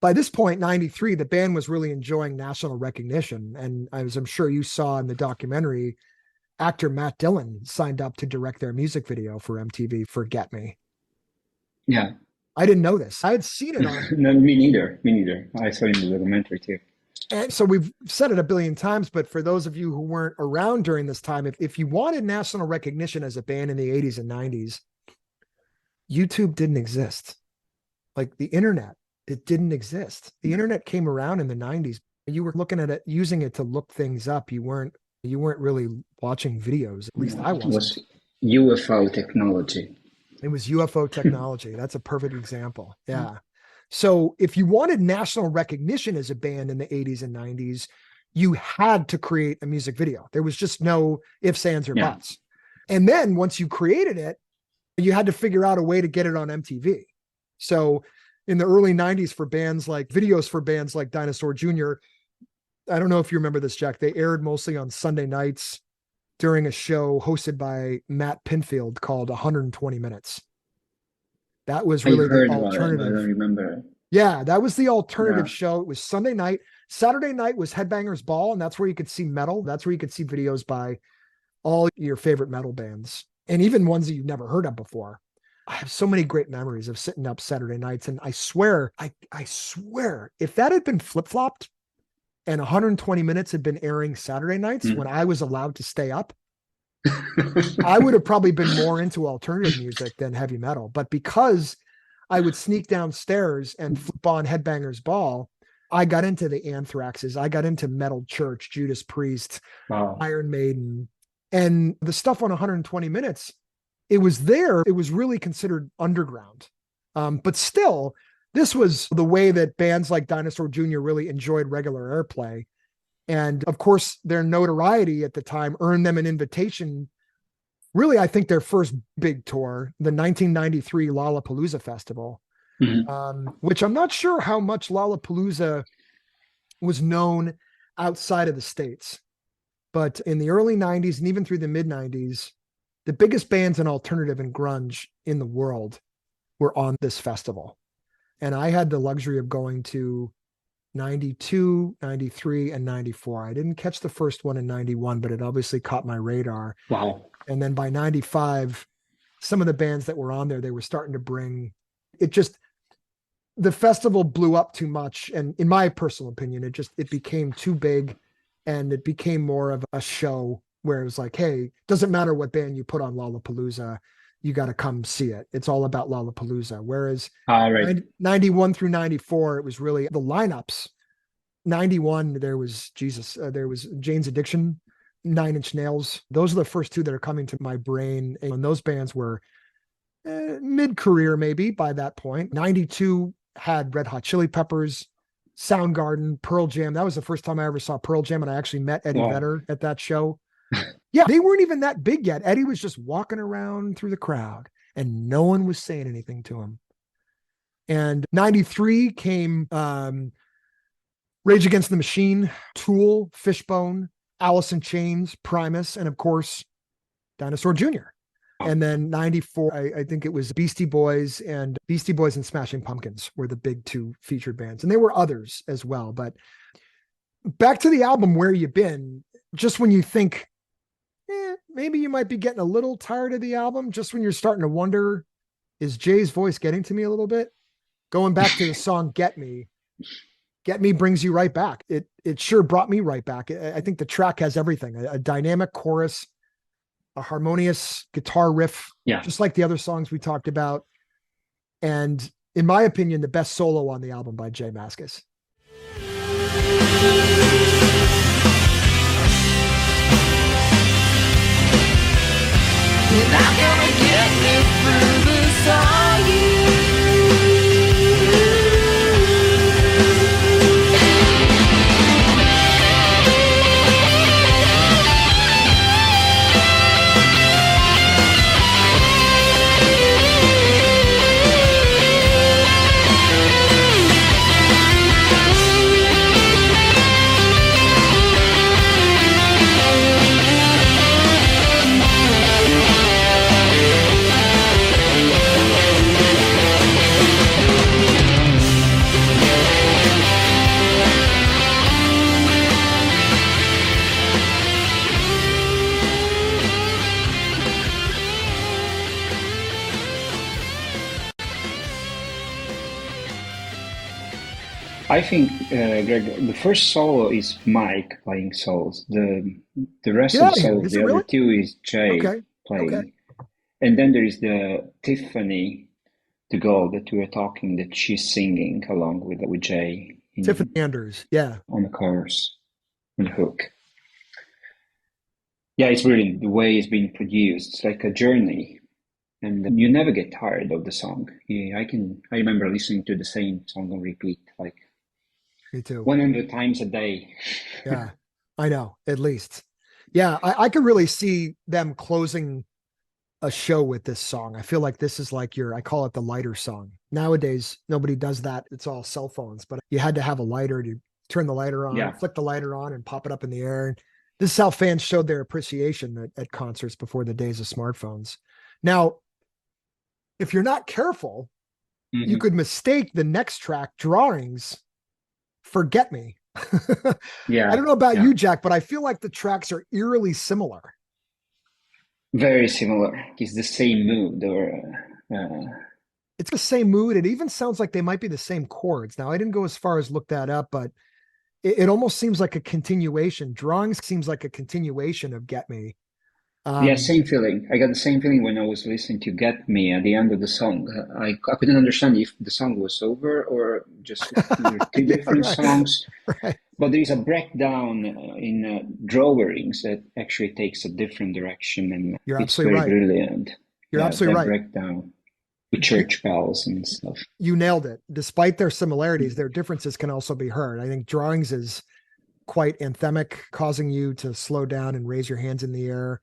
by this point, 93, the band was really enjoying national recognition. And as I'm sure you saw in the documentary, actor Matt Dillon signed up to direct their music video for MTV for Get Me. yeah. I didn't know this. I had seen it on, No, me neither. Me neither. I saw it in the documentary too. and so we've said it a billion times, but for those of you who weren't around during this time, if you wanted national recognition as a band in the 80s and 90s, YouTube didn't exist. Like the internet, it didn't exist. The internet came around in the 90s. You were looking at it, using it to look things up. You weren't really watching videos. At least I It was wasn't. UFO technology. It was UFO technology. That's a perfect example. Yeah. So if you wanted national recognition as a band in the 80s and 90s, you had to create a music video. There was just no ifs, ands, or Yeah. buts. And then once you created it, you had to figure out a way to get it on MTV. So in the early 90s, for bands like Dinosaur Jr., I don't know if you remember this, Jack, they aired mostly on Sunday nights during a show hosted by Matt Pinfield called 120 Minutes. That was I really the heard about it, but I don't alternative. remember. Yeah, that was the alternative Yeah. show. It was Sunday night. Saturday night was Headbangers Ball, and that's where you could see metal. That's where you could see videos by all your favorite metal bands, and even ones that you've never heard of before. I have so many great memories of sitting up Saturday nights, and I swear, if that had been flip-flopped and 120 Minutes had been airing Saturday nights when I was allowed to stay up, I would have probably been more into alternative music than heavy metal. But because I would sneak downstairs and flip on Headbangers Ball, I got into the Anthraxes. I got into Metal Church, Judas Priest, Wow. Iron Maiden, and the stuff on 120 Minutes. It was there. It was really considered underground. But still, this was the way that bands like Dinosaur Jr. really enjoyed regular airplay. And of course, their notoriety at the time earned them an invitation. Really, I think their first big tour, the 1993 Lollapalooza Festival, which I'm not sure how much Lollapalooza was known outside of the States. But in the early 90s and even through the mid 90s, the biggest bands in alternative and grunge in the world were on this festival. And I had the luxury of going to 92, 93, and 94. I didn't catch the first one in 91, but it obviously caught my radar. Wow. And then by 95, some of the bands that were on there, they were starting to bring it just, the festival blew up too much. And in my personal opinion, it became too big and it became more of a show where it was like, hey, doesn't matter what band you put on Lollapalooza, you got to come see it. It's all about Lollapalooza. Whereas Right. 91 through 94, it was really the lineups. 91, there was there was Jane's Addiction, Nine Inch Nails. Those are the first two that are coming to my brain. And those bands were mid-career maybe by that point. 92 had Red Hot Chili Peppers, Soundgarden, Pearl Jam. That was the first time I ever saw Pearl Jam, and I actually met Eddie Vedder at that show. Yeah, they weren't even that big yet. Eddie was just walking around through the crowd, and no one was saying anything to him. And 93 came Rage Against the Machine, Tool, Fishbone, Alice in Chains, Primus, and of course, Dinosaur Jr. And then 94, I think it was Beastie Boys and Smashing Pumpkins were the big two featured bands. And there were others as well. But back to the album, Where You Been, just when you think, maybe you might be getting a little tired of the album, just when you're starting to wonder, is Jay's voice getting to me a little bit? Going back to the song Get Me brings you right back. It sure brought me right back. I think the track has everything, a dynamic chorus, a harmonious guitar riff, just like the other songs we talked about. And in my opinion, the best solo on the album by Jay Mascis. You're not gonna get me through this, are you? I think, Greg, the first solo is Mike playing solos. The rest of the solos, the other two is Jay playing. Okay. And then there is the Tiffany, the girl that we were talking, that she's singing along with Jay. Tiffany Anders, on the chorus, on the hook. Yeah, it's brilliant. The way it's being produced, it's like a journey. And you never get tired of the song. I remember listening to the same song on repeat, like me too, 100 times a day. Yeah, I know, at least. Yeah, I can really see them closing a show with this song. I feel like this is like I call it the lighter song. Nowadays, nobody does that. It's all cell phones, but you had to have a lighter to turn the lighter on, flick the lighter on and pop it up in the air. And this is how fans showed their appreciation at concerts before the days of smartphones. Now, if you're not careful, you could mistake the next track, Drawings, for Get Me. I don't know about you, Jack, but I feel like the tracks are eerily similar. Very similar. It's the same mood, it's the same mood. It even sounds like they might be the same chords. Now, I didn't go as far as look that up, but it almost seems like a continuation. Drawings seems like a continuation of Get Me. Same feeling. I got the same feeling when I was listening to Get Me at the end of the song. I couldn't understand if the song was over or just two different songs. Right. But there is a breakdown in Drawings that actually takes a different direction, and You're it's absolutely very brilliant. You're absolutely right. Breakdown with church bells and stuff. You nailed it. Despite their similarities, their differences can also be heard. I think Drawings is quite anthemic, causing you to slow down and raise your hands in the air.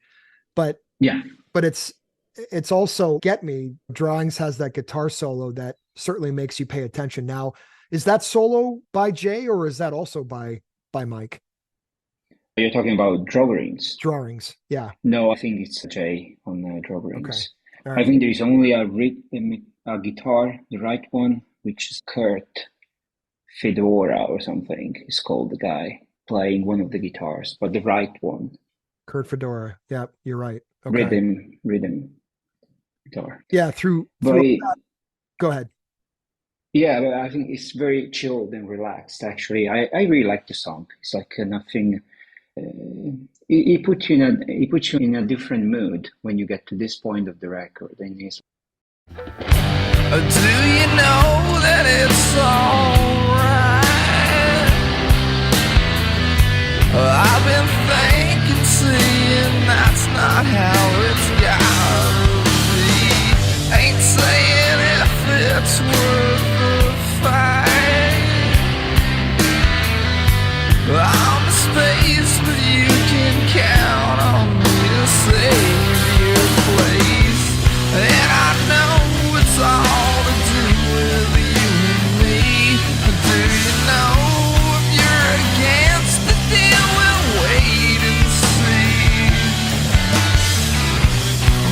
But it's also Get Me. Drawings has that guitar solo that certainly makes you pay attention. Now, is that solo by Jay or is that also by Mike? You're talking about Drawings? Drawings, yeah. No, I think it's Jay on Drawings. Okay. Right. I think there is only a guitar, the right one, which is Kurt Fedora or something is called, the guy playing one of the guitars, but the right one. Kurt Fedora. Yeah, you're right. Okay. Rhythm guitar. Yeah, through But go ahead. yeah, but I think it's very chilled and relaxed. Actually, I really like the song. It's like nothing. It puts you in a different mood when you get to this point of the record, and it's. Do you know that it's alright? I've been thinking, seeing that's not how it's gotta be. Ain't saying if it's worth the fight. I'm a space, but you can count on me to save your place. And I know it's all to do with you and me. Do you know if you're against the deal, we'll wait and see.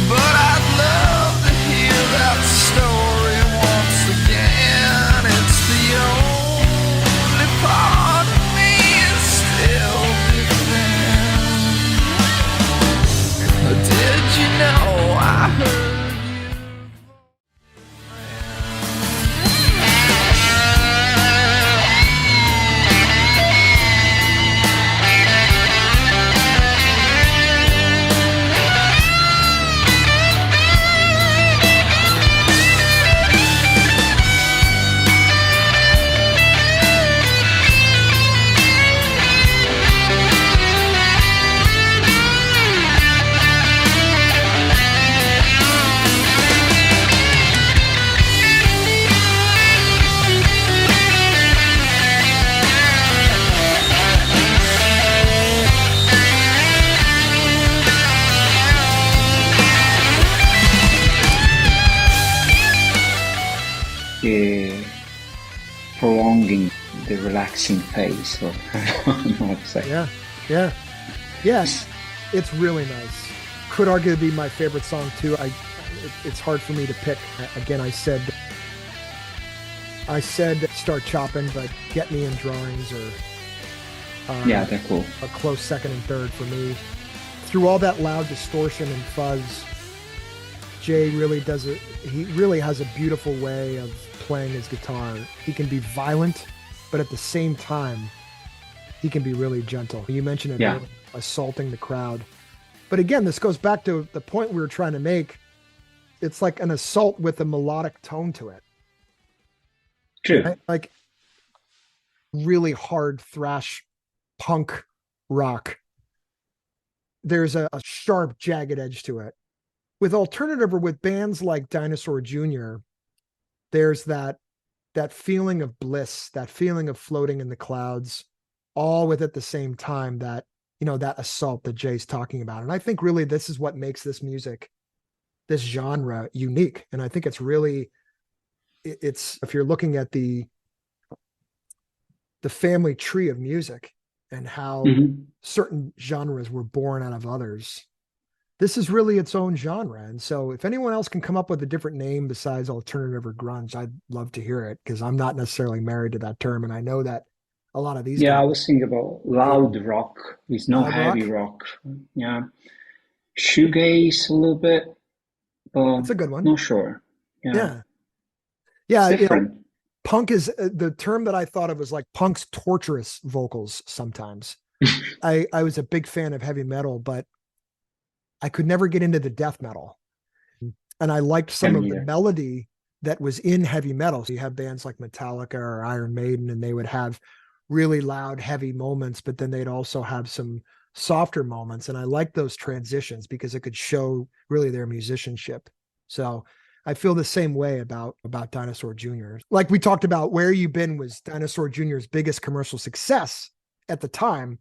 But I'd love to hear that story once again. It's the only part of me is still defend. Did you know I heard? Prolonging the relaxing phase, or I don't know what to say. Yeah. Yes, it's really nice. Could argue to be my favorite song too. It's hard for me to pick. Again, I said Start Chopping, but Get Me in Drawings or yeah, they're cool. A close second and third for me. Through all that loud distortion and fuzz, Jay really does it. He really has a beautiful way of playing his guitar. He can be violent, but at the same time, he can be really gentle. You mentioned it, really assaulting the crowd. But again, this goes back to the point we were trying to make. It's like an assault with a melodic tone to it. True. Right? Like really hard thrash punk rock. There's a sharp, jagged edge to it. With alternative or with bands like Dinosaur Jr., there's that feeling of bliss, that feeling of floating in the clouds, all with at the same time that, that assault that Jay's talking about. And I think really this is what makes this music, this genre unique. And I think it's really, it's, if you're looking at the family tree of music and how certain genres were born out of others, this is really its own genre. And so if anyone else can come up with a different name besides alternative or grunge, I'd love to hear it, because I'm not necessarily married to that term. And I know that a lot of these I guys, was thinking about loud rock. It's not Loud heavy rock. Yeah. Shoegaze a little bit, but that's a good one. Not sure. Yeah. It's different. Punk is the term that I thought of was like punk's torturous vocals sometimes. I was a big fan of heavy metal, but I could never get into the death metal. And I liked some of the melody that was in heavy metal. So you have bands like Metallica or Iron Maiden, and they would have really loud, heavy moments, but then they'd also have some softer moments. And I liked those transitions because it could show really their musicianship. So I feel the same way about Dinosaur Jr. Like we talked about, Where You Been was Dinosaur Jr.'s biggest commercial success at the time.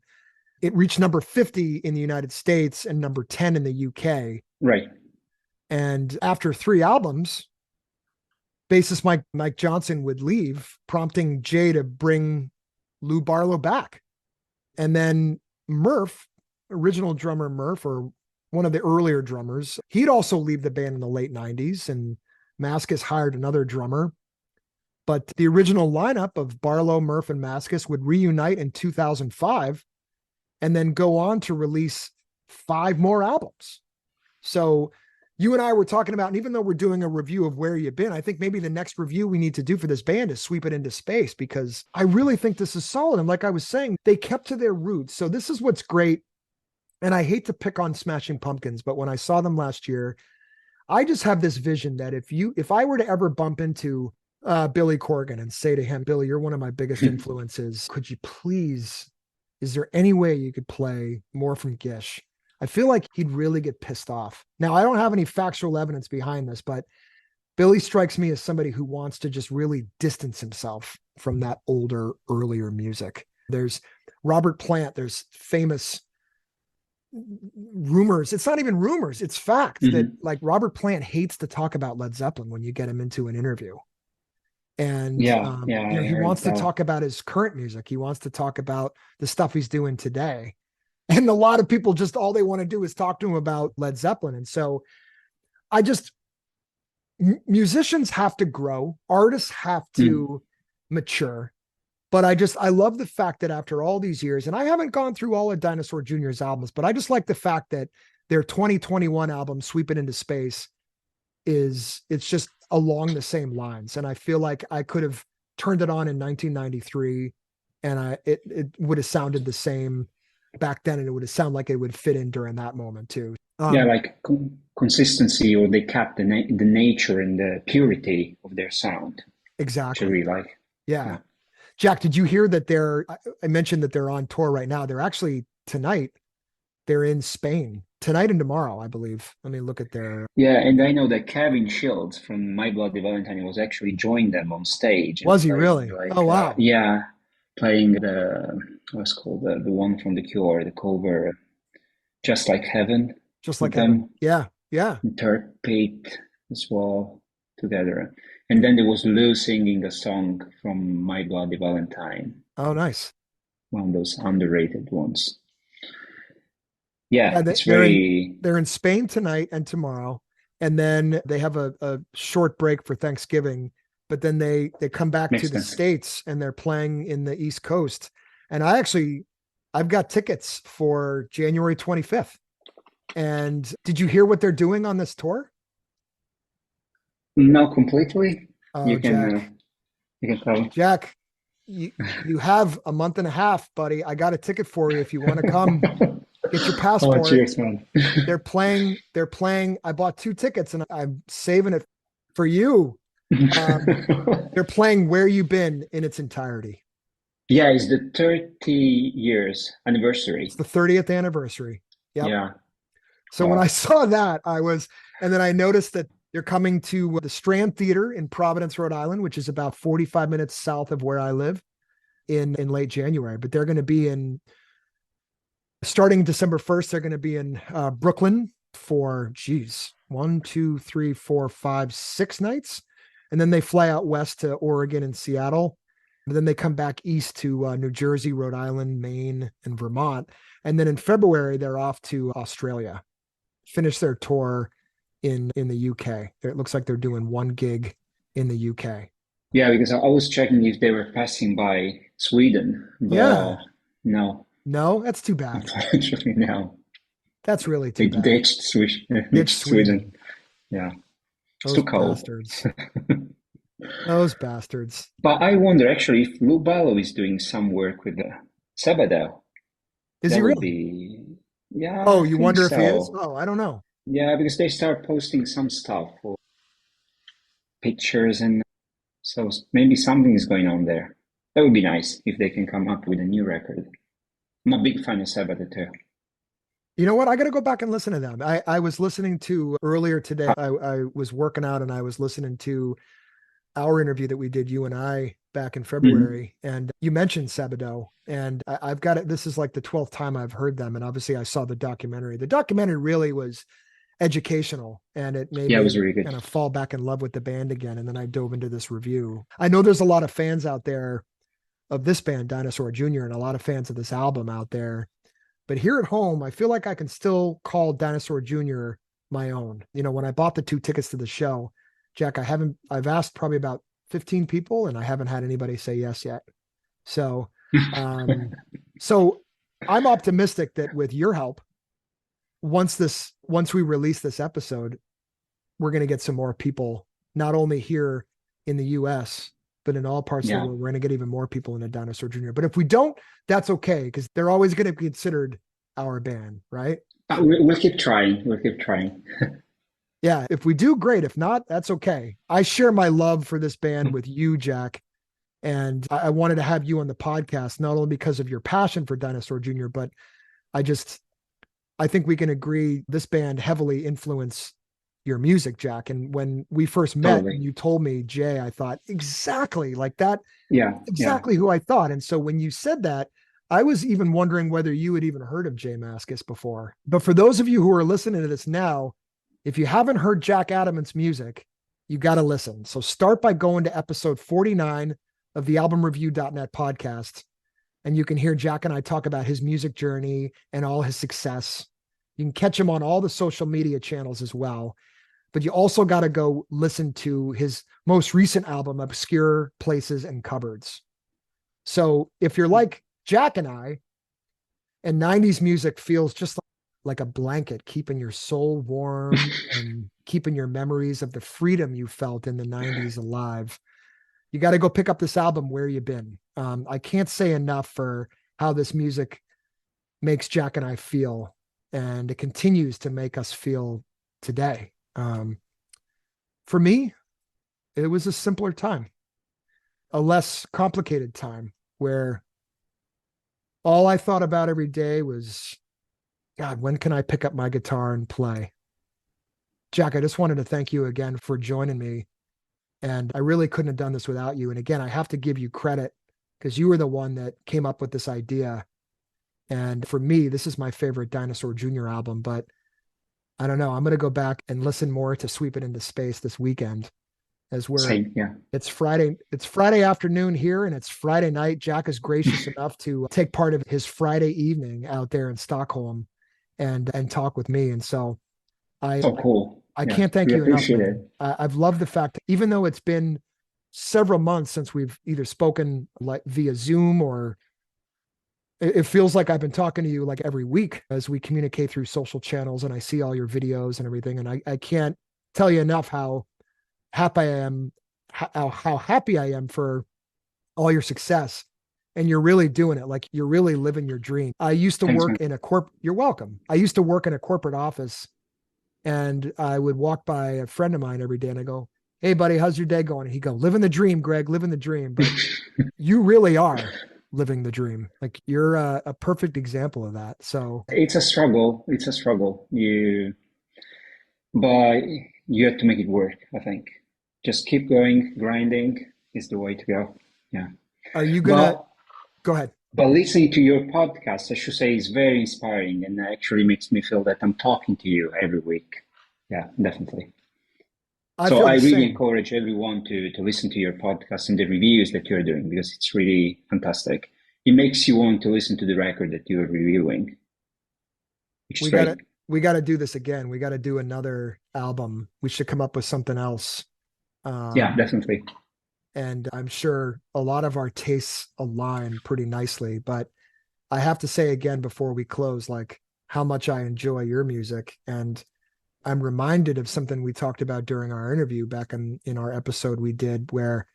It reached number 50 in the United States and number 10 in the UK. Right. And after 3 albums, bassist Mike Johnson would leave, prompting Jay to bring Lou Barlow back. And then Murph, original drummer Murph, or one of the earlier drummers, he'd also leave the band in the late 90s, and Mascis hired another drummer. But the original lineup of Barlow, Murph, and Mascis would reunite in 2005 and then go on to release 5 more albums. So you and I were talking about, and even though we're doing a review of Where You've Been, I think maybe the next review we need to do for this band is Sweep It Into Space, because I really think this is solid. And like I was saying, they kept to their roots. So this is what's great. And I hate to pick on Smashing Pumpkins, but when I saw them last year, I just have this vision that if I were to ever bump into Billy Corgan and say to him, Billy, you're one of my biggest influences. Could you please, is there any way you could play more from Gish? I feel like he'd really get pissed off. Now, I don't have any factual evidence behind this, but Billy strikes me as somebody who wants to just really distance himself from that older, earlier music. There's Robert Plant, there's famous rumors. It's not even rumors, it's fact that like Robert Plant hates to talk about Led Zeppelin when you get him into an interview. And he wants to talk about his current music. He wants to talk about the stuff he's doing today. And a lot of people just, all they want to do is talk to him about Led Zeppelin. And so musicians have to grow, artists have to mature. But I love the fact that after all these years, and I haven't gone through all of Dinosaur Jr.'s albums, but I just like the fact that their 2021 album, Sweep It Into Space, it's just along the same lines. And I feel like I could have turned it on in 1993 and it would have sounded the same back then, and it would have sounded like it would fit in during that moment too. Like consistency, or they kept the nature and the purity of their sound. Exactly. Which I really like. Yeah. Jack, did you hear that I mentioned that they're on tour right now. They're actually tonight, they're in Spain tonight and tomorrow, I believe. Let me look at their. Yeah. And I know that Kevin Shields from My Bloody Valentine was actually joined them on stage. Was he really? Oh, wow. Yeah. Playing what's called the one from The Cure, the cover, Just Like Heaven. Just Like Heaven. Yeah. Third Pete as well together. And then there was Lou singing a song from My Bloody Valentine. Oh, nice. One of those underrated ones. Yeah, they're in Spain tonight and tomorrow. And then they have a short break for Thanksgiving. But then they come back to the States and they're playing in the East Coast. And I've got tickets for January 25th. And did you hear what they're doing on this tour? Not completely. Oh, you can tell. Jack, you have a month and a half, buddy. I got a ticket for you if you want to come. Get your passport. Oh, cheers, man. They're playing. I bought 2 tickets and I'm saving it for you. They're playing Where You Been in its entirety. Yeah, it's the 30 years anniversary. It's the 30th anniversary. Yep. Yeah. So when I saw that, and then I noticed that they're coming to the Strand Theater in Providence, Rhode Island, which is about 45 minutes south of where I live in late January. But they're going to be starting December 1st, they're going to be in Brooklyn for, 1, 2, 3, 4, 5, 6 nights. And then they fly out west to Oregon and Seattle. And then they come back east to New Jersey, Rhode Island, Maine, and Vermont. And then in February, they're off to Australia, finish their tour in the UK. It looks like they're doing 1 gig in the UK. Yeah, because I was checking if they were passing by Sweden. But yeah. No. No, that's too bad. Unfortunately, no. That's really too bad. Ditched Sweden. Yeah. It's too cold. Bastards. Those bastards. But I wonder actually if Lou Ballo is doing some work with Sabado. Is he really? Yeah. Oh, you wonder if he is? Oh, I don't know. Yeah, because they start posting some stuff or pictures, and so maybe something is going on there. That would be nice if they can come up with a new record. I'm a big fan of Sabado too. You know what? I got to go back and listen to them. I was listening to earlier today. I was working out and I was listening to our interview that we did, you and I, back in February. And you mentioned Sabado, and I've got it. This is like the 12th time I've heard them. And obviously I saw the documentary. The documentary really was educational, and it made it was really good. Kind of fall back in love with the band again. And then I dove into this review. I know there's a lot of fans out there of this band, Dinosaur Jr., and a lot of fans of this album out there. But here at home, I feel like I can still call Dinosaur Jr. my own. You know, when I bought the 2 tickets to the show, Jack, I've asked probably about 15 people, and I haven't had anybody say yes yet. So, so I'm optimistic that with your help, once we release this episode, we're going to get some more people, not only here in the US, but in all parts of the world. We're going to get even more people into Dinosaur Jr. But if we don't, that's okay, because they're always going to be considered our band, right? We'll keep trying. We'll keep trying. Yeah, if we do, great. If not, that's okay. I share my love for this band with you, Jack. And I wanted to have you on the podcast, not only because of your passion for Dinosaur Jr., but I think we can agree this band heavily influenced your music, Jack. And when we first met and you told me Jay, I thought exactly like that. Yeah. Exactly who I thought. And so when you said that, I was even wondering whether you had even heard of Jay Mascis before. But for those of you who are listening to this now, if you haven't heard Jack Adamant's music, you got to listen. So start by going to episode 49 of the albumreview.net podcast, and you can hear Jack and I talk about his music journey and all his success. You can catch him on all the social media channels as well. But you also got to go listen to his most recent album, Obscure Places and Cupboards. So if you're like Jack and I, and 90s music feels just like a blanket, keeping your soul warm and keeping your memories of the freedom you felt in the 90s alive, you got to go pick up this album, Where You Been. I can't say enough for how this music makes Jack and I feel, and it continues to make us feel today. For me, it was a simpler time, a less complicated time, where all I thought about every day was, God, when can I pick up my guitar and play? Jack, I just wanted to thank you again for joining me. And I really couldn't have done this without you. And again, I have to give you credit, because you were the one that came up with this idea. And for me, this is my favorite Dinosaur Jr. album, but I don't know. I'm going to go back and listen more to Sweep It Into Space this weekend, as it's Friday afternoon here, and it's Friday night. Jack is gracious enough to take part of his Friday evening out there in Stockholm and talk with me. And so cool. I can't thank you enough. I've loved the fact that even though it's been several months since we've either spoken like via Zoom, or it feels like I've been talking to you like every week as we communicate through social channels, and I see all your videos and everything. And I can't tell you enough how happy I am, how happy I am for all your success. And you're really doing it. Like, you're really living your dream. I used to work in a you're welcome. I used to work in a corporate office, and I would walk by a friend of mine every day and I go, "Hey buddy, how's your day going?" And he'd go, "Living the dream, Greg, living the dream." But you really are living the dream. Like, you're a perfect example of that. So it's a struggle. But you have to make it work, I think. Just keep going. Grinding is the way to go. Yeah. Are you gonna go ahead? But listening to your podcast, I should say, is very inspiring, and actually makes me feel that I'm talking to you every week. Yeah, definitely. I really encourage everyone to listen to your podcast and the reviews that you're doing, because it's really fantastic. It makes you want to listen to the record that you're reviewing. We got to do this again. We got to do another album. We should come up with something else. Yeah, definitely. And I'm sure a lot of our tastes align pretty nicely. But I have to say again, before we close, like, how much I enjoy your music. And I'm reminded of something we talked about during our interview back in our episode we did, where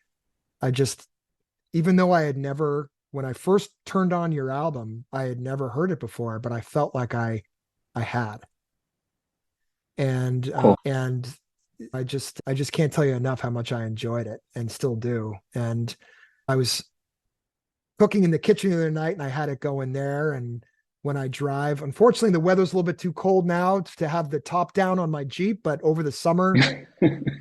even though I had never, when I first turned on your album, I had never heard it before, but I felt like I had. And, cool. And I just can't tell you enough how much I enjoyed it, and still do. And I was cooking in the kitchen the other night, and I had it going there. And when I drive, unfortunately, the weather's a little bit too cold now to have the top down on my Jeep, but over the summer,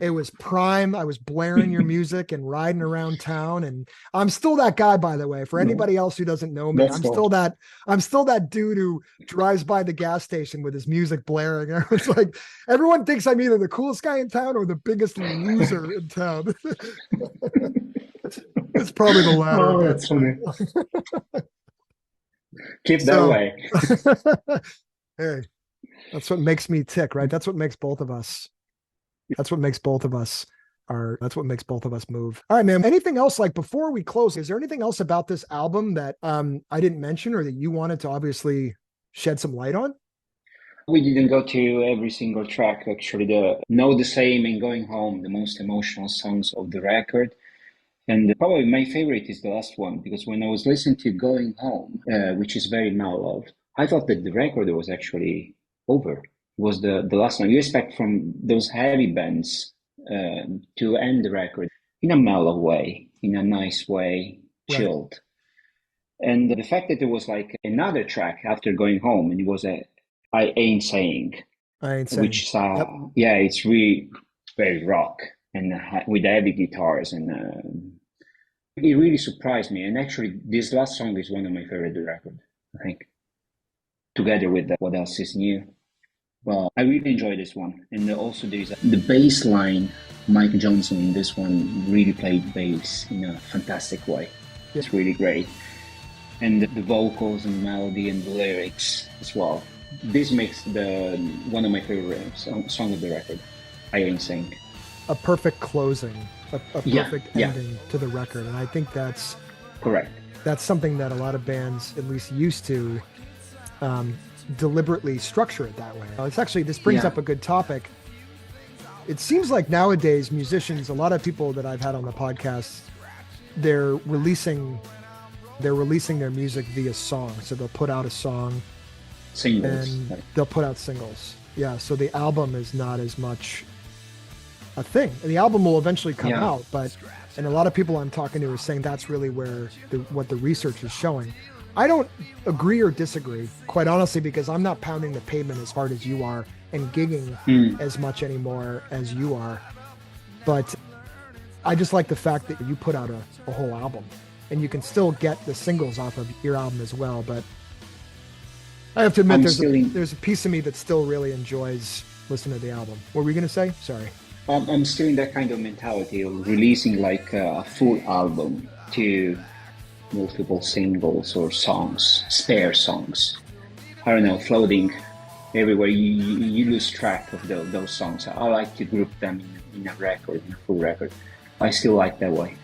it was prime. I was blaring your music and riding around town. And I'm still that guy, by the way, for anybody else who doesn't know me. I'm still that dude who drives by the gas station with his music blaring. And it's like, everyone thinks I'm either the coolest guy in town or the biggest loser in town. It's probably the latter. Oh, that's funny. Keep that way. Hey, that's what makes me tick, right? That's what makes both of us. that's what makes both of us move. All right, man. Anything else, like before we close, is there anything else about this album that I didn't mention or that you wanted to obviously shed some light on? We didn't go to every single track, actually. The Know the Same and Going Home, the most emotional songs of the record. And probably my favorite is the last one, because when I was listening to Going Home, which is very mellow, I thought that the record was actually over. It was the last one. You expect from those heavy bands to end the record in a mellow way, in a nice way, Right. chilled. And the fact that there was like another track after Going Home, and it was a I Ain't Saying, I ain't saying. which Yep. yeah, it's really very rock and with heavy guitars, and it really surprised me. And actually, this last song is one of my favorite of the record, I think, together with What Else Is New. Well, I really enjoy this one, and also there's the bass line. Mike Johnson in this one really played bass in a fantastic way. It's really great, and the vocals and melody and the lyrics as well. This makes one of my favorite song of the record. I Ain't Saying. A perfect closing, a perfect Yeah. ending to the record, and I think that's Correct. something that a lot of bands at least used to deliberately structure it that way. It's actually, this brings Yeah. up a good topic. It seems like nowadays musicians, a lot of people that I've had on the podcast, they're releasing their music via song. So they'll put out a song Singles. and they'll put out singles. Yeah, so the album is not as much a thing. And the album will eventually come Yeah. out, and a lot of people I'm talking to are saying that's really where what the research is showing. I don't agree or disagree, quite honestly, because I'm not pounding the pavement as hard as you are and gigging as much anymore as you are. But I just like the fact that you put out a whole album, and you can still get the singles off of your album as well. But I have to admit, there's a piece of me that still really enjoys listening to the album. What were we going to say? Sorry. I'm still in that kind of mentality of releasing like a full album to multiple singles or songs, spare songs. I don't know, floating everywhere. You lose track of those songs. I like to group them in a record, in a full record. I still like that way.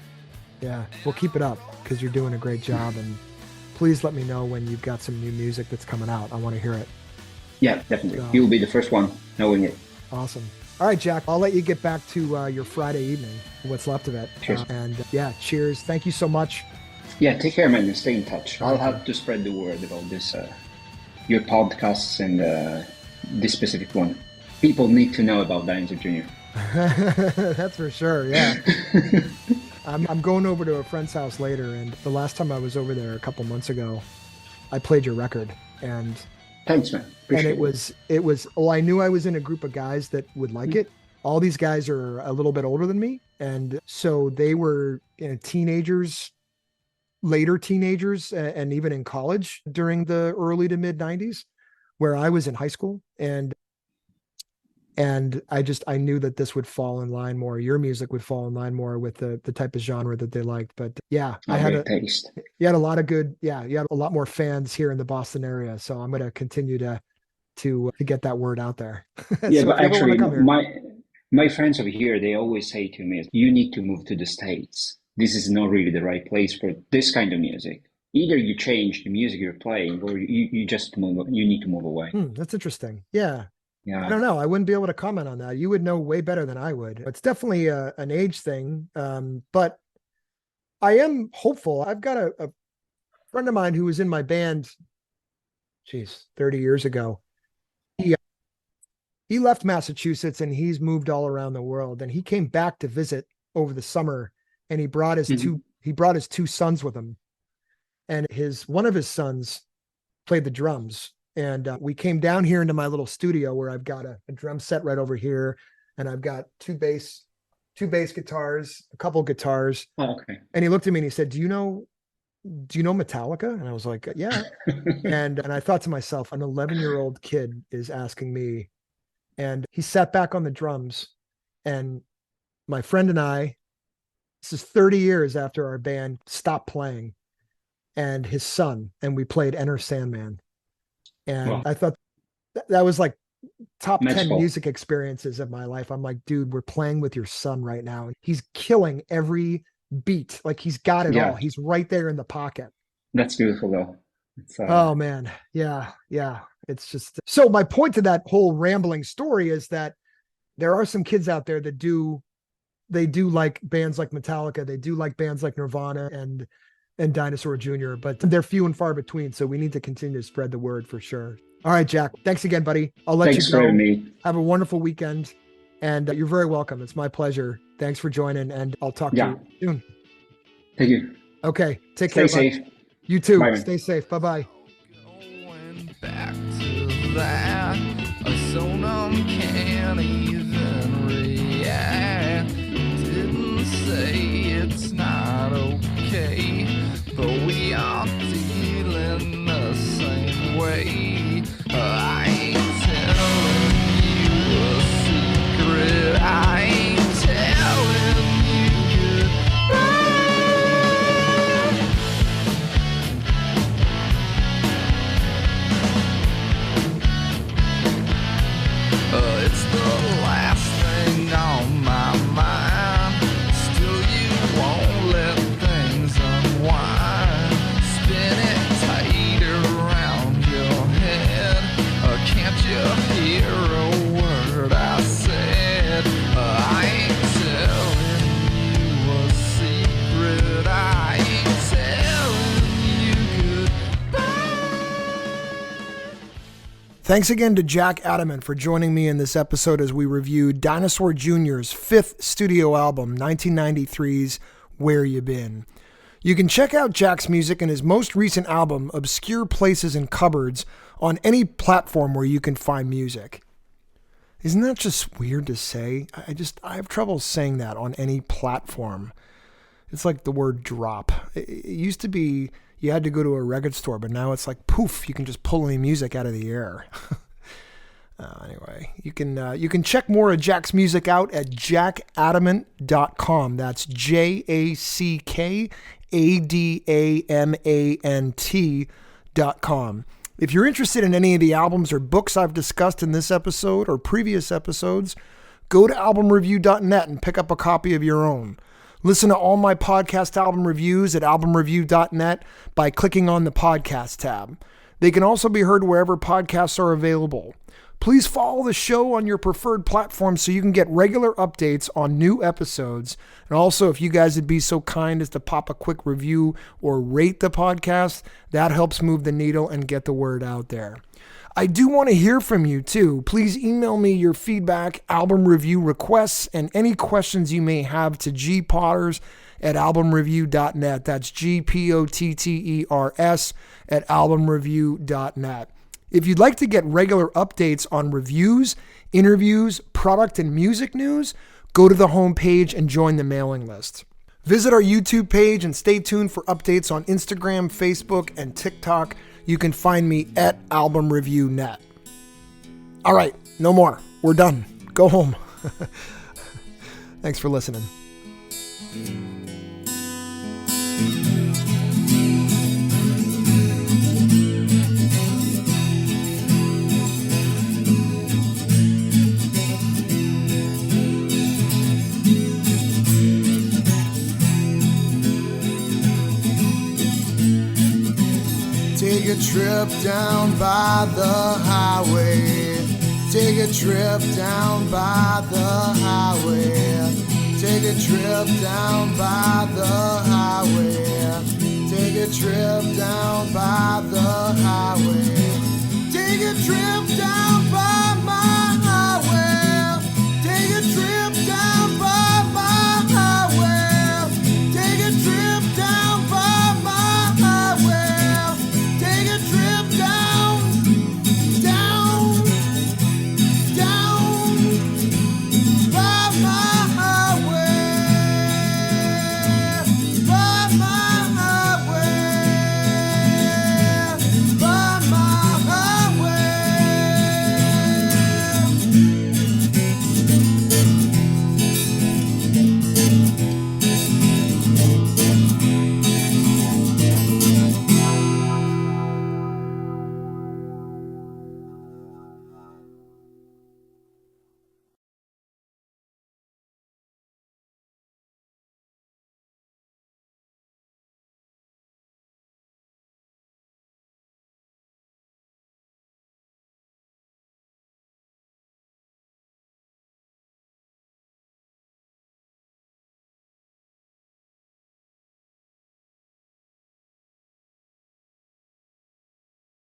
Yeah, well, keep it up because you're doing a great job. And please let me know when you've got some new music that's coming out. I want to hear it. Yeah, definitely. So, You'll be the first one knowing it. Awesome. All right, Jack, I'll let you get back to your Friday evening, what's left of it. Cheers. Yeah, cheers. Thank you so much. Yeah, take care, man, and stay in touch. I'll have to spread the word about this, your podcasts and this specific one. People need to know about Dinosaur Jr. That's for sure, yeah. I'm going over to a friend's house later, and the last time I was over there a couple months ago, I played your record, and Thanks, man. Appreciate it was well, I knew I was in a group of guys that would like it. All these guys are a little bit older than me, and so they were teenagers, later teenagers, and even in college during the early to mid 90s, where I was in high school, and I knew that this would fall in line more. Your music would fall in line more with the type of genre that they liked. But yeah, I had taste. You had a lot of good, you had a lot more fans here in the Boston area. So I'm going to continue to get that word out there. Yeah, so but actually, my friends over here, they always say to me, you need to move to the States. This is not really the right place for this kind of music. Either you change the music you're playing, or you just move. You need to move away. That's interesting. Yeah. Yeah. I don't know. I wouldn't be able to comment on that. You would know way better than I would. It's definitely an age thing. But I am hopeful. I've got a friend of mine who was in my band, 30 years ago. He left Massachusetts and he's moved all around the world. And he came back to visit over the summer, and he brought his two sons with him. And one of his sons played the drums. And we came down here into my little studio where I've got a drum set right over here, and I've got two bass guitars, a couple guitars. Oh, okay. And he looked at me and he said, "Do you know Metallica?" And I was like, "Yeah." and I thought to myself, an 11-year-old kid is asking me. And he sat back on the drums, and my friend and I, this is 30 years after our band stopped playing, and his son, and we played Enter Sandman. And wow. I thought that was like top 10 Magical. music experiences of my life. I'm like, dude, we're playing with your son right now. He's killing every beat. Like he's got it Yeah. all. He's right there in the pocket. That's beautiful, though. It's, Oh man. Yeah. Yeah. It's just, so my point to that whole rambling story is that there are some kids out there that they do like bands like Metallica. They do like bands like Nirvana and Dinosaur Jr., but they're few and far between. So we need to continue to spread the word for sure. All right, Jack. Thanks again, buddy. I'll let Thanks you for go. having me. Have a wonderful weekend. And you're very welcome. It's my pleasure. Thanks for joining. And I'll talk to you soon. Thank you. Okay. Take Stay care. safe. Bud. You too. Bye. Stay safe. Bye-bye. Going back to that, so uncanny then react. Didn't say it's not okay, but we are feeling the same way. I ain't telling you a secret. I ain't telling you goodbye. It's the last thing on my mind. Still, you won't let things unwind. Spin it tight around your head. Can't you hear a word I said? I ain't telling you a secret. I ain't telling you goodbye. Thanks again to Jack Adamant for joining me in this episode as we review Dinosaur Jr.'s fifth studio album, 1993's Where You Been. You can check out Jack's music and his most recent album, Obscure Places and Cupboards, on any platform where you can find music. Isn't that just weird to say? I have trouble saying that, on any platform. It's like the word drop. It used to be you had to go to a record store, but now it's like poof, you can just pull any music out of the air. Anyway, you can check more of Jack's music out at jackadamant.com. That's JackAdamant.com. If you're interested in any of the albums or books I've discussed in this episode or previous episodes, go to albumreview.net and pick up a copy of your own. Listen to all my podcast album reviews at albumreview.net by clicking on the podcast tab. They can also be heard wherever podcasts are available. Please follow the show on your preferred platform so you can get regular updates on new episodes. And also, if you guys would be so kind as to pop a quick review or rate the podcast, that helps move the needle and get the word out there. I do want to hear from you too. Please email me your feedback, album review requests, and any questions you may have to gpotters@albumreview.net. That's GPOTTERS at albumreview.net. If you'd like to get regular updates on reviews, interviews, product, and music news, go to the homepage and join the mailing list. Visit our YouTube page and stay tuned for updates on Instagram, Facebook, and TikTok. You can find me at albumreview.net. All right, no more. We're done. Go home. Thanks for listening. Take a trip down by the highway. Take a trip down by the highway. Take a trip down by the highway.